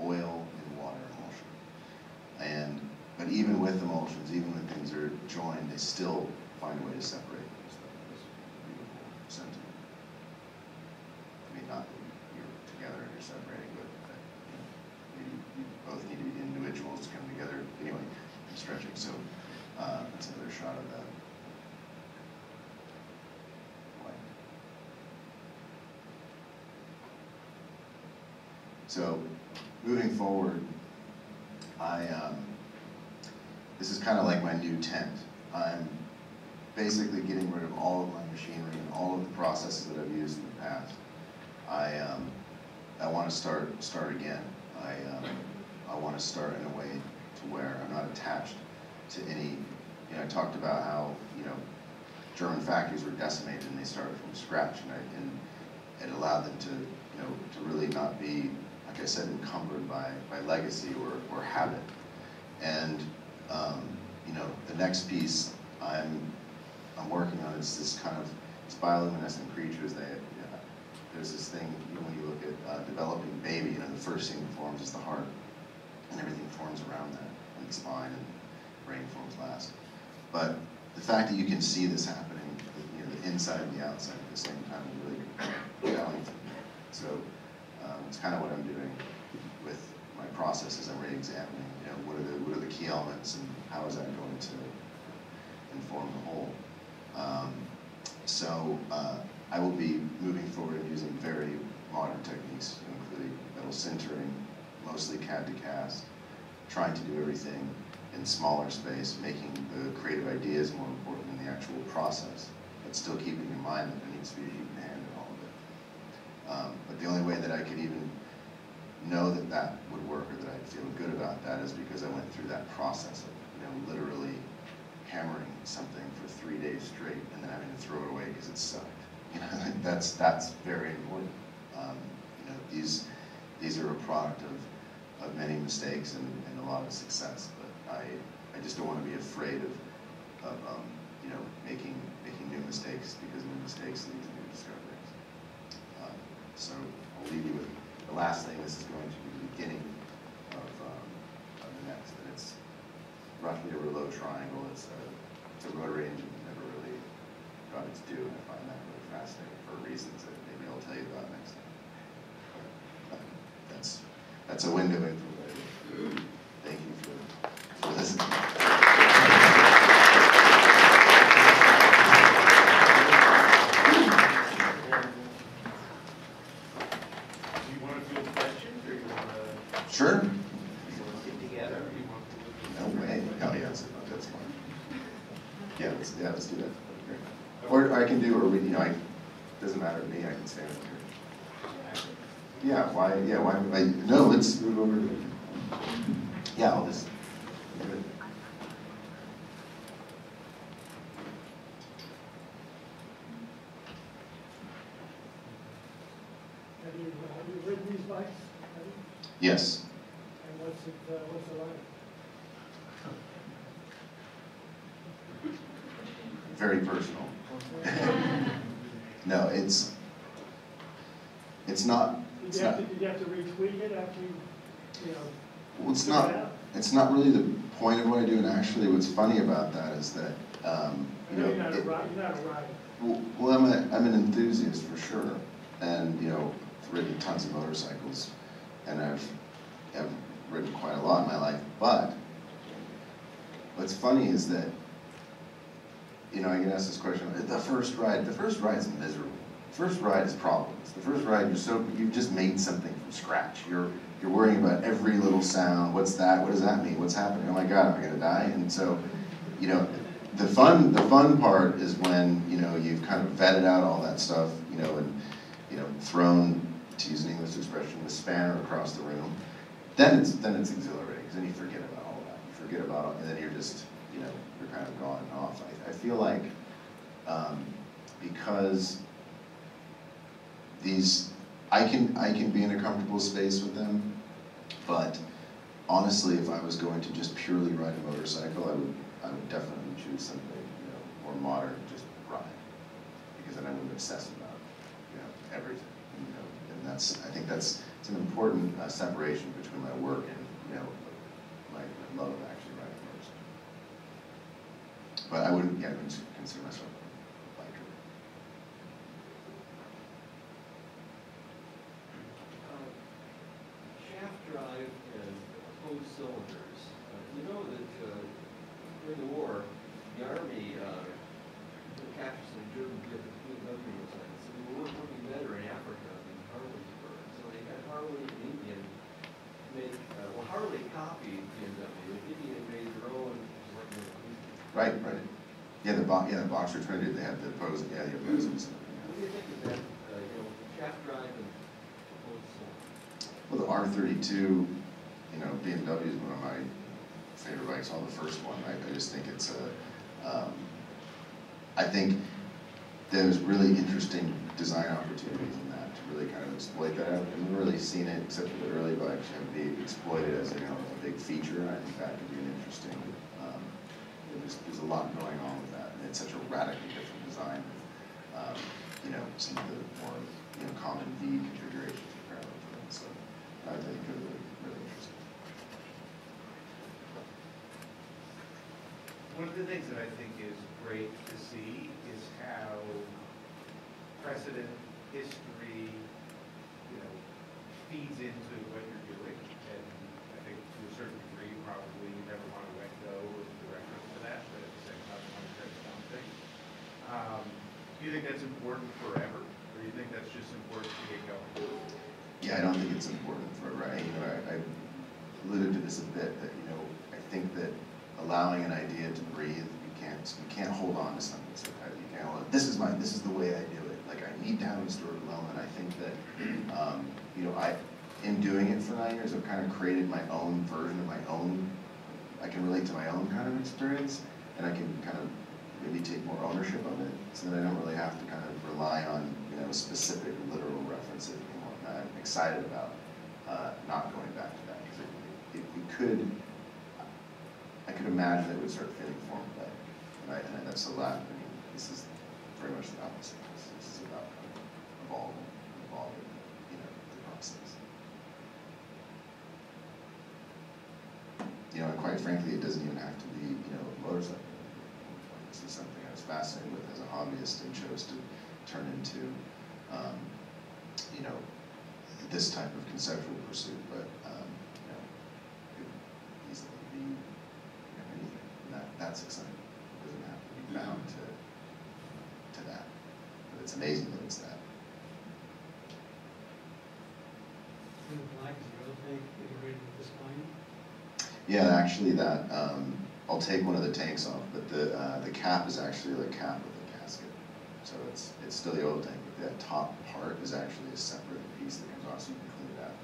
oil and water emulsion. But even with emulsions, even when things are joined, they still find a way to separate them. So that's a beautiful sentiment. I mean, not that you're together and you're separating, but that, maybe you both need to be individuals to come together. Anyway, I'm stretching. So that's another shot of that. So, moving forward, this is kind of like my new tent. I'm basically getting rid of all of my machinery and all of the processes that I've used in the past. I want to start again. I want to start in a way to where I'm not attached to any. I talked about how German factories were decimated and they started from scratch, and it allowed them to to really not be, like I said, encumbered by legacy or habit. And the next piece I'm working on is this kind of bioluminescent creatures. There's this thing when you look at developing baby, the first thing that forms is the heart, and everything forms around that, and the spine, and brain forms last. But the fact that you can see this happening, the inside and the outside at the same time, is really compelling to me. So it's kind of what I'm doing with my processes. I'm re-examining, what are the key elements, and how is that going to inform the whole. So I will be moving forward and using very modern techniques, including metal sintering, mostly CAD to cast, trying to do everything in smaller space, making the creative ideas more important than the actual process, but still keeping in mind that there needs to be a human hand in all of it. But the only way that I could even know that that would work, or that I'd feel good about that, is because I went through that process of literally hammering something for 3 days straight and then having to throw it away because it sucked. That's very important. These are a product of many mistakes and a lot of success. But I just don't want to be afraid of making new mistakes, because new mistakes lead to new discoveries. So I'll leave you with the last thing. This is going to be the beginning of the next, and it's roughly a Rouleau triangle. It's a rotary engine that never really got its due, and I find that really fascinating for reasons that maybe I'll tell you about next time. But that's a window into it. Thank you for listening. Sure. No way. Oh, yeah, that's fine. Yeah, let's do that. Great. Or I can do, doesn't matter to me, I can stand up here. Yeah, why, no, let's move over to it. Yeah, I'll just, good. Have you ridden these bikes? Yes. And what's it like? Very personal. No, it's not. Did you have to retweak it after you know? Well, it's not really the point of what I do, and actually what's funny about that is that, You're not a rider. Well, I'm an enthusiast for sure, and, I've ridden tons of motorcycles, and I've ridden quite a lot in my life, but what's funny is that, I get asked this question, the first ride is miserable. The first ride is problems. The first ride, you've just made something from scratch. You're worrying about every little sound. What's that? What does that mean? What's happening? Oh my God, am I gonna die? And so, the fun part is when, you've kind of vetted out all that stuff, and, thrown, to use an English expression, the spanner across the room. Then it's exhilarating, because then you forget about all that. You forget about it, and then you're just, you're kind of gone off. I feel like, because I can be in a comfortable space with them, but honestly, if I was going to just purely ride a motorcycle, I would definitely choose something, more modern, just ride, because then I wouldn't obsess about, everything, and I think it's an important separation between my work and, my love of actually riding a motorcycle. But I wouldn't consider myself a biker. Shaft drive and hose cylinders. You know that during the war, the Army captured some German BMW motorcycles. So they were working better in Africa than Harleys were. So they had Harley and Indian make, Harley copied BMW, and Indian made their own. Right. Yeah, the Boxer Trinity, they had the pose, the poses. What do you think of that, shaft drive and hose cylinder? Well, the R32, BMW is one of my favorite bikes, the first one. I just think it's I think there's really interesting design opportunities in that to really kind of exploit that. I haven't really seen it, except for the early bikes, be exploited as a big feature, and I think that could be an interesting, there's a lot going on with that, and it's such a radically different design with, some of the more, common V configurations of parallel twins. So I think they're really interesting. One of the things that I think is great to see is how precedent, history, feeds into what you're doing. And I think to a certain degree, probably you never want to let go of the reference to that, but at the same time, you want to try something. Do you think that's important forever, or do you think that's just important to get going? Yeah, I don't think it's important forever. I alluded to this a bit, that, I think that allowing an idea to breathe, you can't hold on to something so tightly. You can't hold on, this is the way I do it. Like, I need to have a historical element. I think that, in doing it for 9 years, I've kind of created my own version of my own, I can relate to my own kind of experience, and I can kind of maybe take more ownership of it, so that I don't really have to kind of rely on, specific literal references anymore. And I'm excited about not going back to that, because if we could, I could imagine it would start feeling formed back. And that's a lot. This is very much the opposite. This is about evolving, the process. And quite frankly, it doesn't even have to be, a motorcycle. This is something I was fascinated with as a hobbyist and chose to turn into, this type of conceptual pursuit. But, it could easily be anything. And that's exciting. It doesn't have to be bound to that. But it's amazing that it's that. And the black is real big, integrated with this line. Yeah, actually that, I'll take one of the tanks off, but the cap is actually the cap with the casket. So it's still the oil tank, that top part is actually a separate piece that comes off so you can clean it out.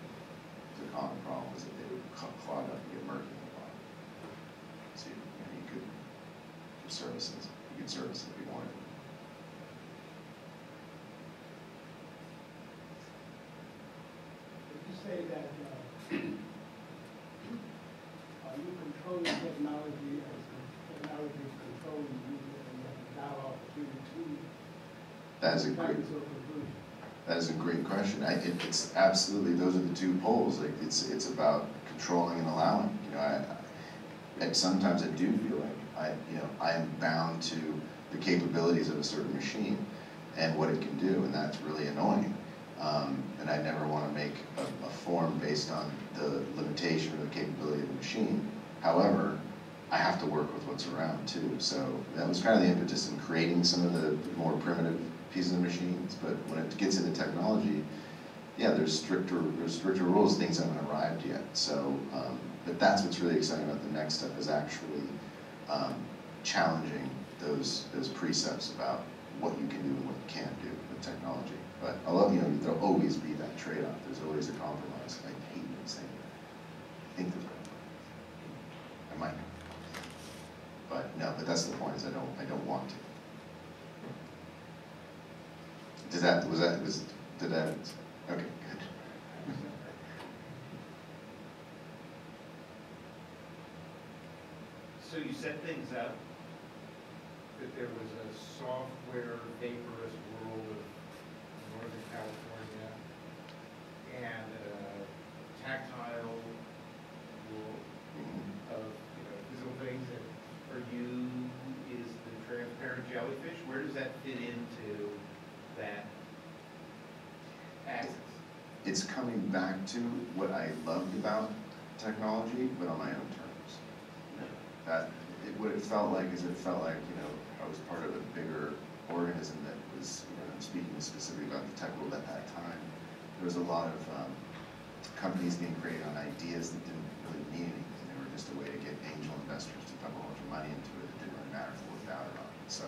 The common problem is that they would clog up and get murky in the bottom. So you could service it. You could service it if you wanted. Would you say that are you controlling technology as technology is controlling you, and you have a dialogue between the two? That is a great question. It's absolutely, those are the two poles. Like it's about controlling and allowing. You know, and sometimes I do feel like I am bound to the capabilities of a certain machine and what it can do, and that's really annoying. And I never want to make a form based on the limitation or the capability of the machine. However, I have to work with what's around too. So that was kind of the impetus in creating some of the more primitive pieces of machines. But when it gets into technology, yeah, there's stricter rules. Things haven't arrived yet. So, but that's what's really exciting about the next step is actually challenging those precepts about what you can do and what you can't do with technology. But I love, there'll always be that trade-off. There's always a compromise. I hate saying that. I think there's a compromise. I might. But no, but that's the point. Is I don't want to. Did that? Okay, good. So you set things up that there was a software vaporous world of Northern California and a tactile world of physical things that for you is the transparent jellyfish. Where does that fit into that axis? It's coming back to what I loved about technology, but on my own terms. What it felt like is it felt like I was part of a bigger organism that was speaking specifically about the tech world at that time. There was a lot of companies being created on ideas that didn't really mean anything. They were just a way to get angel investors to dump a bunch of money into it. It didn't really matter if it worked out or not. So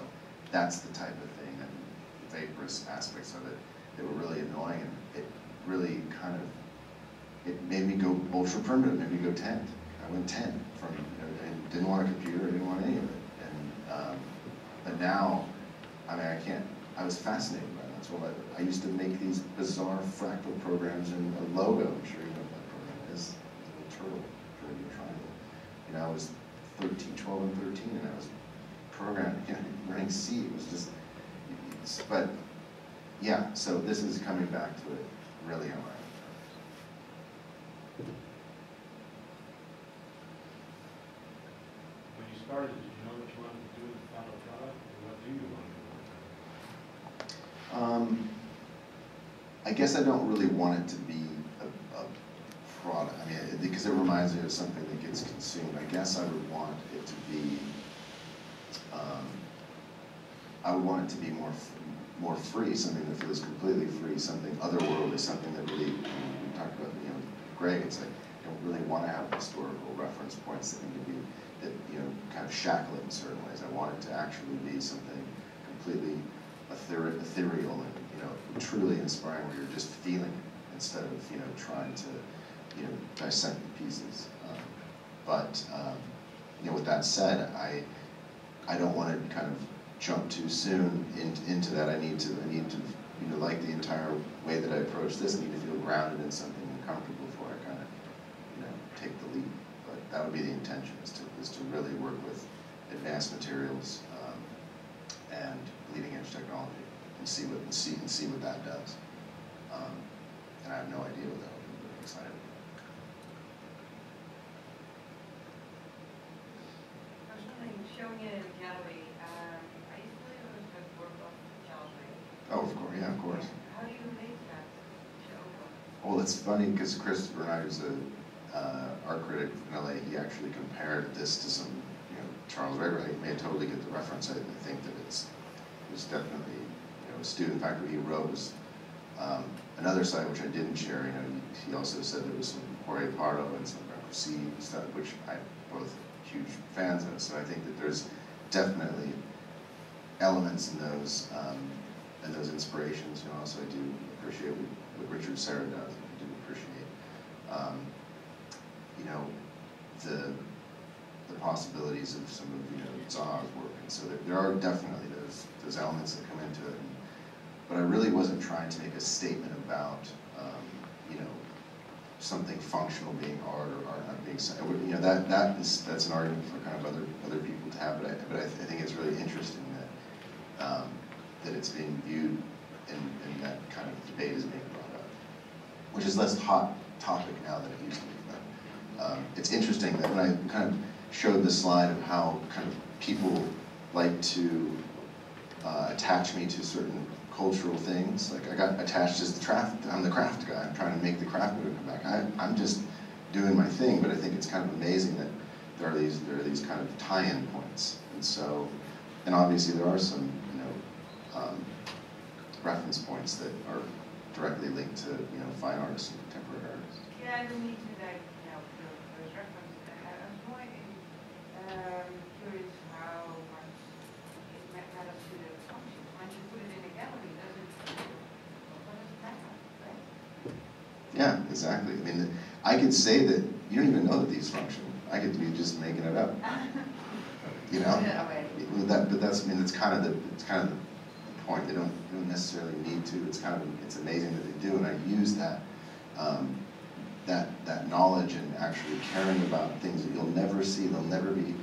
that's the type of thing, that the vaporous aspects of it that were really annoying, and it really it made me go ultra primitive, made me go 10. I went 10 from, and didn't want a computer, I didn't want any of it. And but now, I was fascinated by that. So I used to make these bizarre fractal programs in a logo. I'm sure you know what that program is. It's a little turtle, dragon triangle. I was 12 and 13, and I was programming, learning C. It was just, but yeah, so this is coming back to it really on my own terms. When you started, did you know what you wanted to do with the final product, or what do you want to do? I guess I don't really want it to be a product. I mean, because it reminds me of something that gets consumed. I guess I would want it to be. I would want it to be more free, something that feels completely free, something otherworldly, something that really. We talked about, Greg. It's like I don't really want to have historical reference points that need to be kind of shackle it in certain ways. I want it to actually be something completely ethereal and truly inspiring, where you're just feeling it instead of trying to dissect the pieces. But with that said, I don't want to kind of jump too soon into that. I need to like the entire way that I approach this. I need to feel grounded in something and comfortable before I kind of take the leap. But that would be the intention, is to really work with advanced materials and leading edge technology and see what that does. And I have no idea what that would be, but I'm excited. I was wondering, showing it in a gallery, I used to believe it was a work of gallery. Oh, of course, yeah, of course. How do you make that show? Well, it's funny because Christopher and I, who's an art critic in LA, he actually compared this to some, Charles Weber. He may totally get the reference. I think that it was definitely, a student. In fact, what he wrote was another site which I didn't share. He also said there was some Jorge Pardo and some Brancusi stuff, which I'm both huge fans of. So I think that there's definitely elements in those and those inspirations. Also, I do appreciate what Richard Serra does. I do appreciate, the possibilities of some of Zaha's work, and so there are definitely those elements that come into it. But I really wasn't trying to make a statement about something functional being art or art not being that's an argument for kind of other people to have. But I think it's really interesting that it's being viewed and that kind of debate is being brought up, which is less hot topic now than it used to be. But it's interesting that when I kind of showed the slide of how kind of people like to attach me to certain cultural things, like I got attached as I'm the craft guy. I'm trying to make the craft movement come back. I'm just doing my thing, but I think it's kind of amazing that there are these kind of tie-in points, and so, and obviously there are some reference points that are directly linked to fine artists and contemporary artists. Yeah, I don't need to those references. I was more curious how much it matters to the function. When you put it in a gallery, does it, what does it matter, right? Yeah, exactly. I mean, I could say that you don't even know that these function. I could be just making it up. But that's it's kind of the point. They don't necessarily need to. It's amazing that they do, and I use that that knowledge and actually caring about things that you'll never see. They'll never be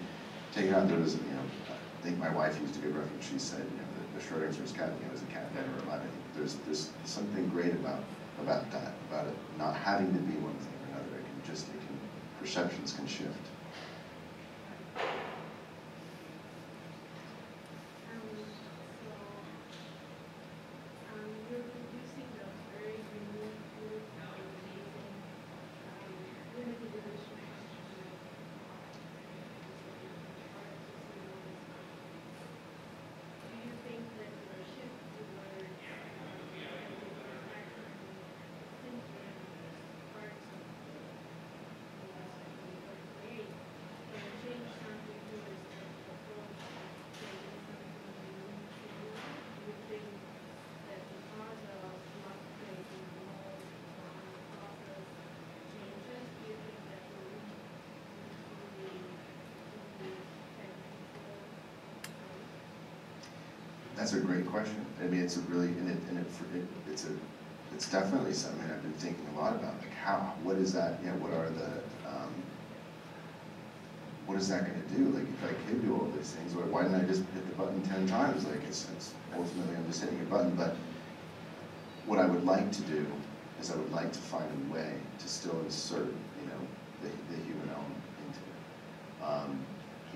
taken out. There was, I think my wife used a good reference. She said, the Schrodinger's cat, is a cat never alive. I think there's something great about that, about it not having to be one thing or another. Perceptions can shift. You're producing a very unique group of amazing limited edition instruments. Do you think that the shift towards parts of create can change something to this approach, creating something unique to you? Do you think that because of not creating more process changes, do you think that will lead to the technical approach? That's a great question. I mean, it's a really, it's definitely something I've been thinking a lot about. Like what is that? What is that going to do? Like, if I could do all these things, why didn't I just hit the button 10 times? Like, it's ultimately I'm just hitting a button. But what I would like to do is I would like to find a way to still insert, the human element into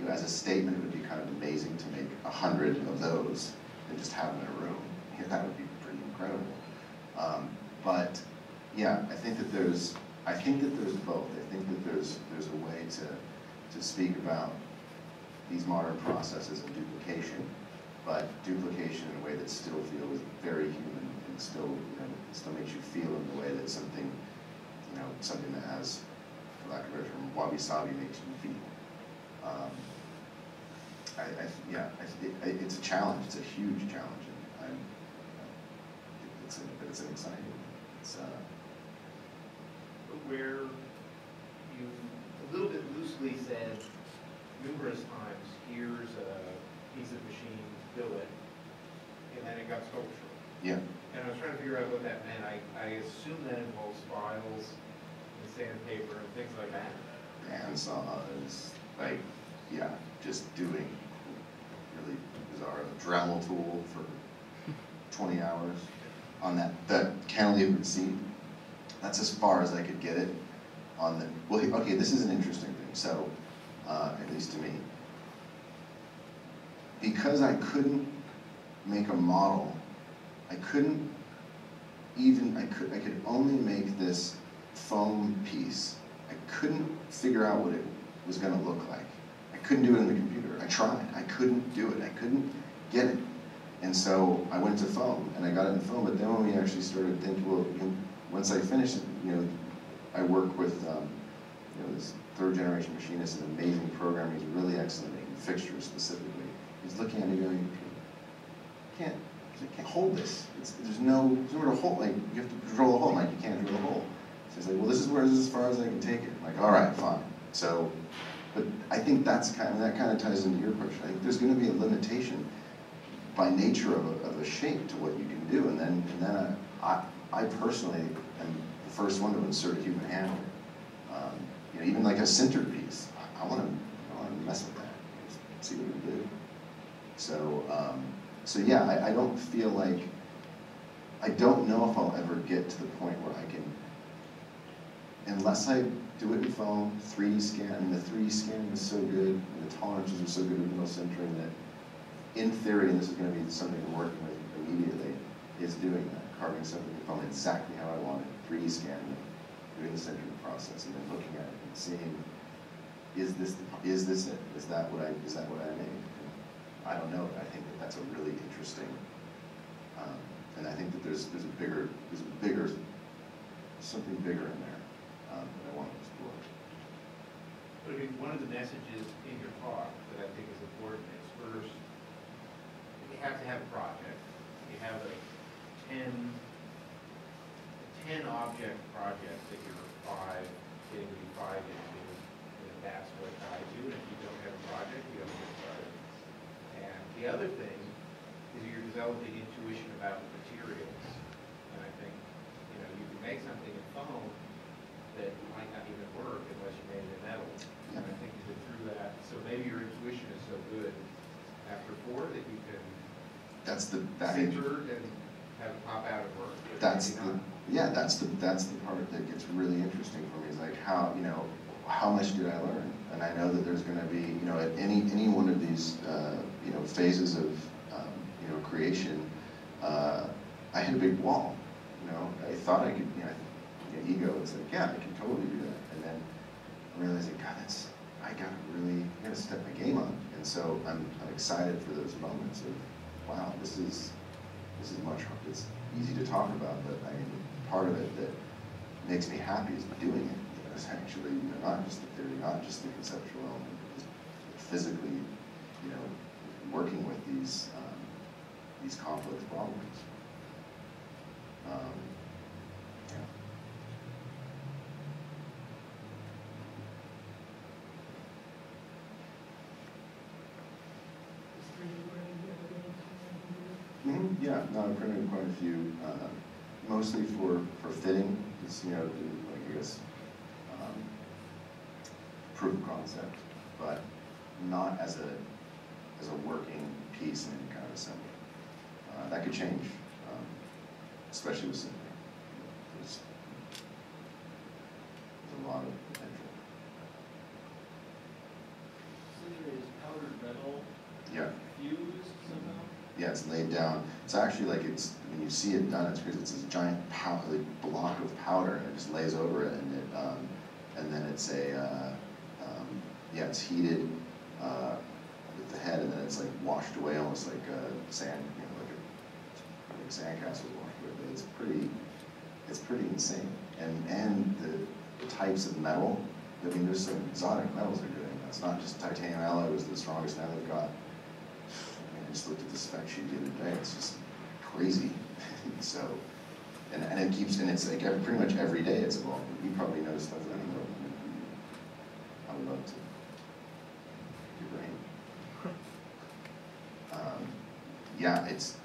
it. As a statement, it would be kind of amazing to make 100 of those and just have them in a room. That would be pretty incredible. But yeah, I think that there's both. I think that there's a way to speak about these modern processes of duplication, but duplication in a way that still feels very human and still makes you feel in the way that something that has, for lack of a better term, wabi-sabi makes you feel. It's a challenge. It's a huge challenge, and but it's an exciting. Where you a little bit loosely said numerous times, here's a piece of machine, do it, and then it got sculptural. Yeah. And I was trying to figure out what that meant. I assume that involves files and sandpaper and things like that. Bandsaw is just doing really bizarre Dremel tool for 20 hours on that cantilever seat. That's as far as I could get it on the, okay, this is an interesting thing. So, at least to me, because I couldn't make a model, I could only make this foam piece. I couldn't figure out what it was going to look like. I couldn't do it on the computer. I tried. I couldn't do it. I couldn't get it. And so I went to foam, and I got it in foam. But then when we actually started thinking, well, once I finished it, I work with this third-generation machinist, an amazing programmer. He's really excellent making fixtures specifically. He's looking at me going, I can't hold this. There's nowhere to hold. Like, you have to drill a hole. I'm like, you can't drill a hole. So he's like, well, this is as far as I can take it. I'm like, all right, fine. So, but I think that kind of ties into your question. I think there's going to be a limitation by nature of a shape to what you can do, and then I personally am the first one to insert a human hand. You know, even like a centered piece. I want to mess with that. See what we do. So yeah, I don't feel like, I don't know if I'll ever get to the point where I can, unless I do it in foam, 3D scan, and the 3D scanning is so good, and the tolerances are so good with middle centering that, in theory, and this is going to be something I'm working with immediately, is doing that, carving something in foam exactly how I want it, 3D scanning it, doing the centering process, and then looking at it and seeing, is this it? Is that what I made? I don't know, but I think that that's a really interesting, and I think that there's something bigger in there that I want to explore. But I mean, one of the messages in your talk that I think is important is first, you have to have a project. You have a 10 object project that you're getting to be 5 into, and that's what guides you. And if you don't have a project, you don't get started. And the other thing is you're developing intuition about the materials. And I think, you know, you can make something in foam that might not even work unless you made it in metal. And I think you've been through that. So maybe your intuition is so good after 4 that you can center and have it pop out and work. That's the part that gets really interesting for me, is like how much did I learn? And I know that there's going to be, you know, at any one of these you know, phases of you know, creation, I hit a big wall. You know, I thought I could, you know, ego, it's like, yeah, I can totally do that. And then I realized, like, God, I gotta step my game up. And so I'm excited for those moments of, wow, this is much harder. It's easy to talk about, but I mean, part of it that makes me happy is doing it. You know, it's actually, you know, not just the theory, not just the conceptual element, but just physically, you know, working with these complex problems. Yeah. Yeah, no, I printed quite a few, mostly for fitting. It's, you know, like, I guess, proof of concept, but not as a working piece in any kind of assembly. That could change, especially with sintering. There's a lot of potential. Sintering is powdered metal. Yeah. Fused somehow. Yeah, it's laid down. It's actually like, when you see it done, it's because it's this giant block of powder, and it just lays over it, and then it's it's heated with the head, and then it's like washed away, almost like sand, you know, like sandcastle washed away. But it's pretty insane. And the types of metal. I mean, there's some exotic metals they're doing. It's not just titanium alloy was the strongest. Now they've got. I just looked at the spec sheet the other day. It's just crazy. So, and it keeps, and it's like pretty much every day it's evolving. You probably noticed that. I would love to. Your brain. Yeah, it's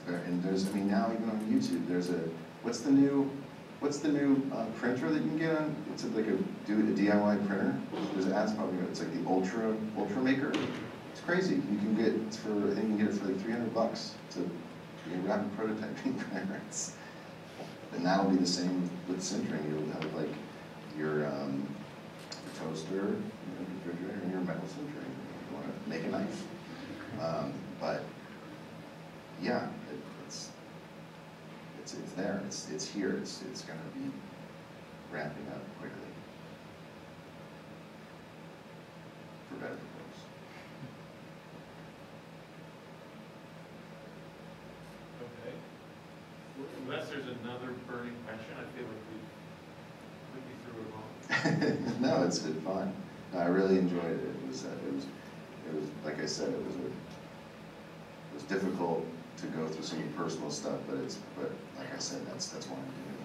very, and there's, I mean, now even on YouTube, there's what's the new printer that you can get on? It's like a DIY printer. There's ads probably. It's like the Ultra Maker. It's crazy. You can get I think you can get it for like $300. It's a rapid prototyping printer. And that'll be the same with sintering. You'll have like your toaster, your refrigerator, and your metal sintering. You want to make a knife. But yeah, it's there. It's here. It's going to be ramping up quickly. For better or worse. Okay. Unless there's another burning question, I feel like we through it all. No, it's been fun. No, I really enjoyed it. It was like I said, it was difficult to go through some of the personal stuff, but like I said, that's why I'm doing it.